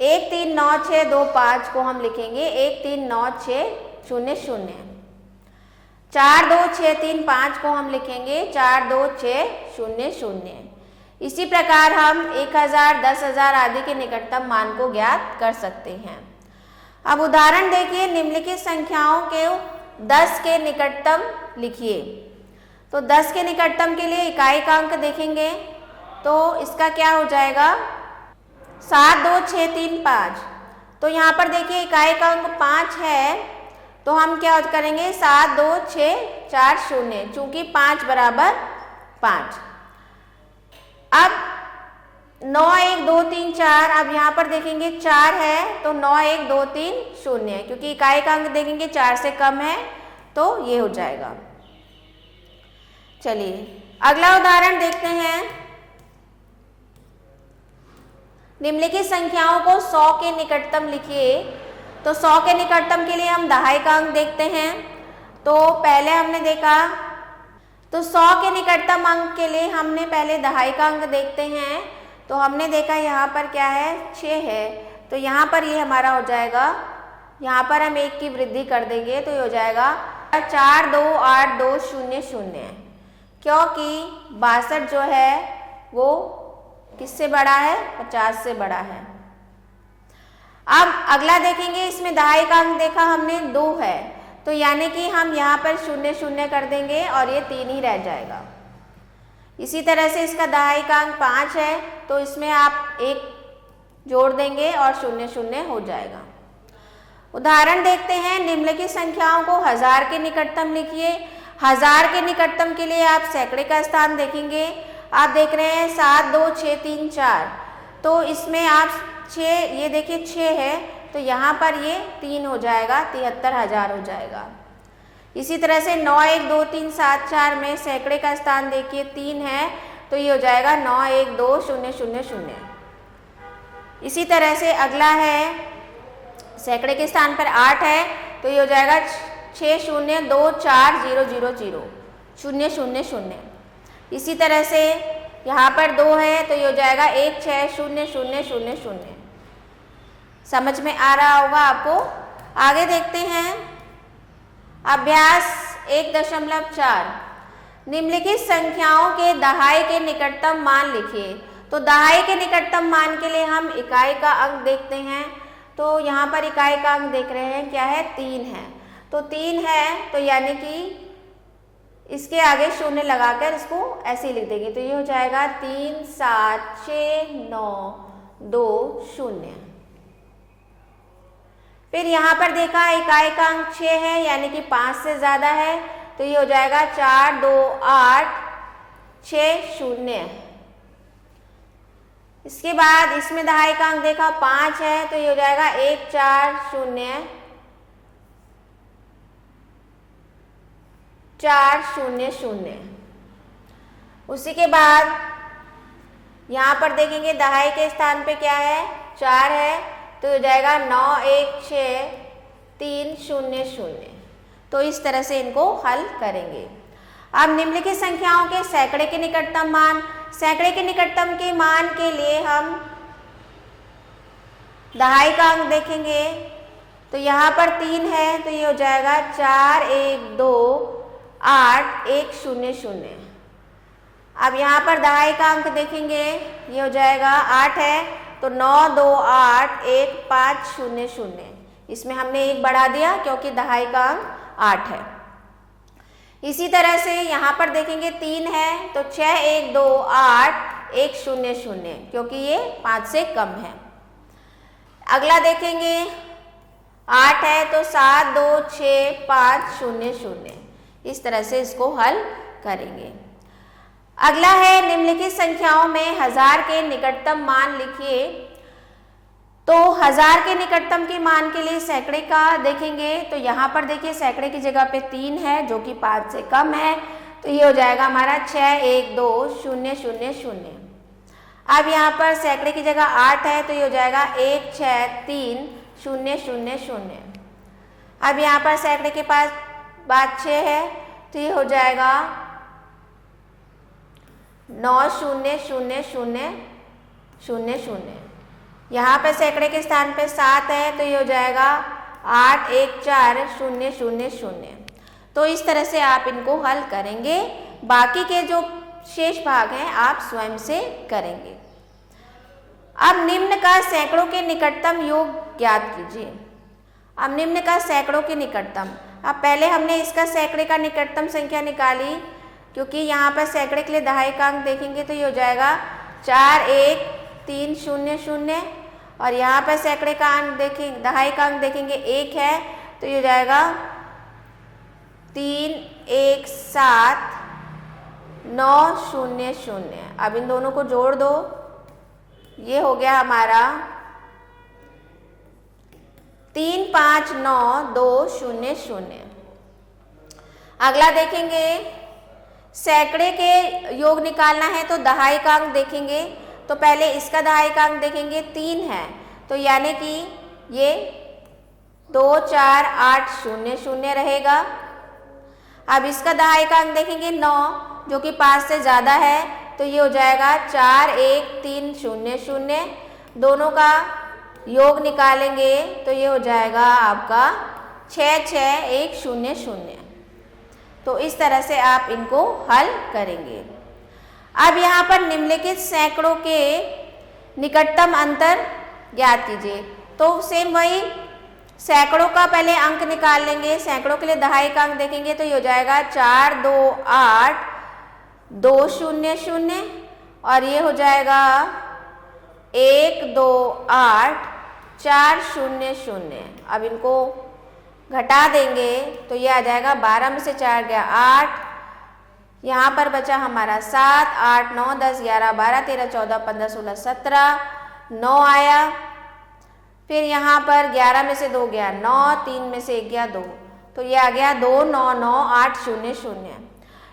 139625 को हम लिखेंगे 139600, 42635 को हम लिखेंगे 42600। इसी प्रकार हम 1000, 10,000 आदि के निकटतम मान को ज्ञात कर सकते हैं। अब उदाहरण देखिए, निम्नलिखित संख्याओं के 10 के निकटतम लिखिए। तो 10 के निकटतम के लिए इकाई का अंक देखेंगे तो इसका क्या हो जाएगा 72635। तो यहाँ पर देखिए इकाई का अंक 5 है तो हम क्या करेंगे 72640, चूंकि 5 बराबर 5। अब 9 1 2 3 4, अब यहाँ पर देखेंगे 4 है तो 9 1 2 3 0, क्योंकि इकाई का अंक देखेंगे 4 से कम है तो ये हो जाएगा। चलिए अगला उदाहरण देखते हैं। निम्नलिखित संख्याओं को 100 के निकटतम लिखिए। तो 100 के निकटतम के लिए हम दहाई का अंक देखते हैं। तो पहले हमने देखा तो 100 के निकटतम अंक के लिए हमने पहले दहाई का अंक देखते हैं। तो हमने देखा यहाँ पर क्या है 6 है तो यहाँ पर ये हमारा हो जाएगा, यहाँ पर हम 1 की वृद्धि कर देंगे तो ये हो जाएगा 428200, क्योंकि 62 जो है वो किससे बड़ा है 50 से बड़ा है। अब अगला देखेंगे, इसमें दहाई का अंक देखा हमने 2 है तो यानी कि हम यहाँ पर 0 0 कर देंगे और ये 3 ही रह जाएगा। इसी तरह से इसका दहाई का अंक 5 है तो इसमें आप 1 जोड़ देंगे और 0 0 हो जाएगा। उदाहरण देखते हैं, निम्नलिखित संख्याओं को 1000 के निकटतम लिखिए। 1000 के निकटतम के लिए आप सैकड़े का स्थान देखेंगे। आप देख रहे हैं 7 2 6 3 4, तो इसमें आप 6, ये देखिए 6 है तो यहाँ पर ये 3 हो जाएगा, 73,000 हो जाएगा। इसी तरह से 9 1 2 3 7 4 में सैकड़े का स्थान देखिए 3 है तो ये हो जाएगा 9 1 2 0 0 0। इसी तरह से अगला है, सैकड़े के स्थान पर 8 है तो ये हो जाएगा 6 0 2 4 0 0 0 0 0 0। इसी तरह से यहाँ पर 2 है तो ये हो जाएगा 1 6 0 0 0 0। समझ में आ रहा होगा आपको। आगे देखते हैं अभ्यास 1.4। निम्नलिखित संख्याओं के दहाई के निकटतम मान लिखिए। तो दहाई के निकटतम मान के लिए हम इकाई का अंक देखते हैं। तो यहाँ पर इकाई का अंक देख रहे हैं क्या है 3 है, तो 3 है तो यानी कि इसके आगे 0 लगाकर इसको ऐसे ही लिख देंगे तो ये हो जाएगा 3 7 6 9 2 0। फिर यहाँ पर देखा इकाई का अंक 6 है यानी कि 5 से ज़्यादा है तो ये हो जाएगा 4 2 8 6 0। इसके बाद इसमें दहाई का अंक देखा 5 है तो ये हो जाएगा 1 4 0 4 0 0। उसी के बाद यहाँ पर देखेंगे दहाई के स्थान पे क्या है 4 है तो हो जाएगा 9 1 6 3 0 0। तो इस तरह से इनको हल करेंगे। अब निम्नलिखित संख्याओं के सैकड़े के निकटतम मान, सैकड़े के निकटतम के मान के लिए हम दहाई का अंक देखेंगे तो यहाँ पर 3 है तो ये हो जाएगा 4 1 2 8 1 0 0। अब यहाँ पर दहाई का अंक देखेंगे ये हो जाएगा 8 है तो 9 2 8 1 5 0 0। इसमें हमने 1 बढ़ा दिया क्योंकि दहाई का अंक 8 है। इसी तरह से यहाँ पर देखेंगे 3 है तो 6 1 2 8 1 0 0 क्योंकि ये 5 से कम है। अगला देखेंगे 8 है तो 7 2 6 5 0 0। इस तरह से इसको हल करेंगे। अगला है निम्नलिखित संख्याओं में 1000 के निकटतम मान लिखिए। तो 1000 के निकटतम के मान के लिए सैकड़े का देखेंगे तो यहाँ पर देखिए सैकड़े की जगह पे 3 है जो कि 5 से कम है तो ये हो जाएगा हमारा 6 1 2 0 0 0। अब यहाँ पर सैकड़े की जगह 8 है तो ये हो जाएगा 1 6 3 0 0 0। अब यहाँ पर सैकड़े के पास बाद 6 है तो ये हो जाएगा 9 0 0 0 0 0। यहाँ पर सैकड़े के स्थान पे 7 है तो ये हो जाएगा 8 1 4 0 0 0। तो इस तरह से आप इनको हल करेंगे। बाकी के जो शेष भाग हैं आप स्वयं से करेंगे। अब निम्न का सैकड़ों के निकटतम योग ज्ञात कीजिए। अब निम्न का सैकड़ों के निकटतम, अब पहले हमने इसका सैकड़े का निकटतम संख्या निकाली क्योंकि यहाँ पर सैकड़े के लिए दहाई का अंक देखेंगे तो ये हो जाएगा 4 1 3 0 0। और यहाँ पर सैकड़े का अंक देखेंगे, दहाई का अंक देखेंगे 1 है तो ये हो जाएगा 3 1 7 9 0 0। अब इन दोनों को जोड़ दो, ये हो गया हमारा 3 5 9 2 0 0। अगला देखेंगे सैकड़े के योग निकालना है तो दहाई का अंक देखेंगे तो पहले इसका दहाई का अंक देखेंगे 3 है तो यानी कि ये 2 4 8 0 0 रहेगा। अब इसका दहाई का अंक देखेंगे 9 जो कि 5 से ज़्यादा है तो ये हो जाएगा 4 1 3 0 0। दोनों का योग निकालेंगे तो ये हो जाएगा आपका 6 6 1 0 0। तो इस तरह से आप इनको हल करेंगे। अब यहाँ पर निम्नलिखित सैकड़ों के निकटतम अंतर ज्ञात कीजिए। तो सेम वही सैकड़ों का पहले अंक निकाल लेंगे। सैकड़ों के लिए दहाई का अंक देखेंगे तो ये हो जाएगा 4 2 8 2 0 0। और ये हो जाएगा 1 2 8 4 0 0। अब इनको घटा देंगे तो ये आ जाएगा 12 में से 4 गया 8। यहाँ पर बचा हमारा 7 8 9 10 11 12 13 14 15 16 17 9 आया। फिर यहाँ पर 11 में से 2 गया 9, 3 में से 1 गया 2 तो ये आ गया 2 9 9 8 0 0।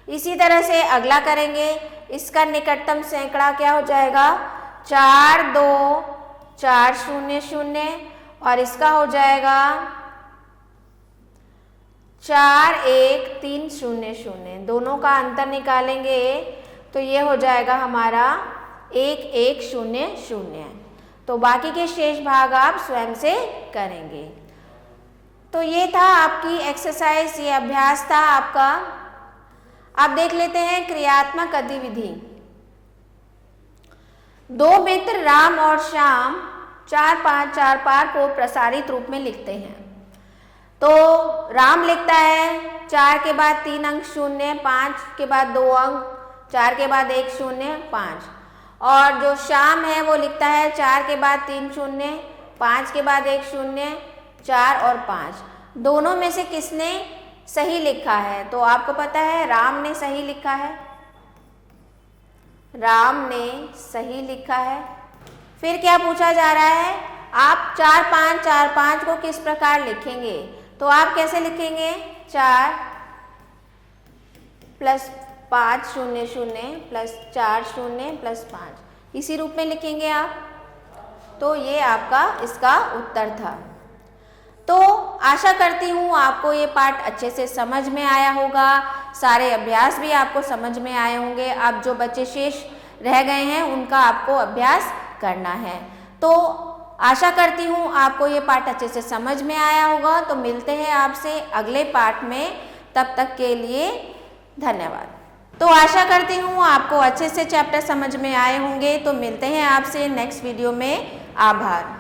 इसी तरह से अगला करेंगे। इसका निकटतम सैकड़ा क्या हो जाएगा 4 2 4 0 0। और इसका हो जाएगा 4 1 3 0 0। दोनों का अंतर निकालेंगे तो ये हो जाएगा हमारा 1 1 0 0। तो बाकी के शेष भाग आप स्वयं से करेंगे। तो ये था आपकी एक्सरसाइज, ये अभ्यास था आपका। अब देख लेते हैं क्रियात्मक गतिविधि। 2 मित्र राम और श्याम 4 5 4 5 को प्रसारित रूप में लिखते हैं। तो राम लिखता है 4 के बाद 3 अंक 0, 5 के बाद 2 अंक, 4 के बाद 1 0 5। और जो श्याम है वो लिखता है 4 के बाद 3 0, 5 के बाद 1 0, 4 और 5। दोनों में से किसने सही लिखा है? तो आपको पता है राम ने सही लिखा है, राम ने सही लिखा है। फिर क्या पूछा जा रहा है, आप 4 5 4 5 को किस प्रकार लिखेंगे। तो आप कैसे लिखेंगे, 4 + 5 0 0 + 4 0 + 5, इसी रूप में लिखेंगे आप। तो ये आपका इसका उत्तर था। तो आशा करती हूँ आपको ये पाठ अच्छे से समझ में आया होगा, सारे अभ्यास भी आपको समझ में आए होंगे। अब जो बच्चे शेष रह गए हैं उनका आपको अभ्यास करना है। तो आशा करती हूँ आपको ये पाठ अच्छे से समझ में आया होगा। तो मिलते हैं आपसे अगले पाठ में, तब तक के लिए धन्यवाद। तो आशा करती हूँ आपको अच्छे से चैप्टर समझ में आए होंगे। तो मिलते हैं आपसे नेक्स्ट वीडियो में। आभार।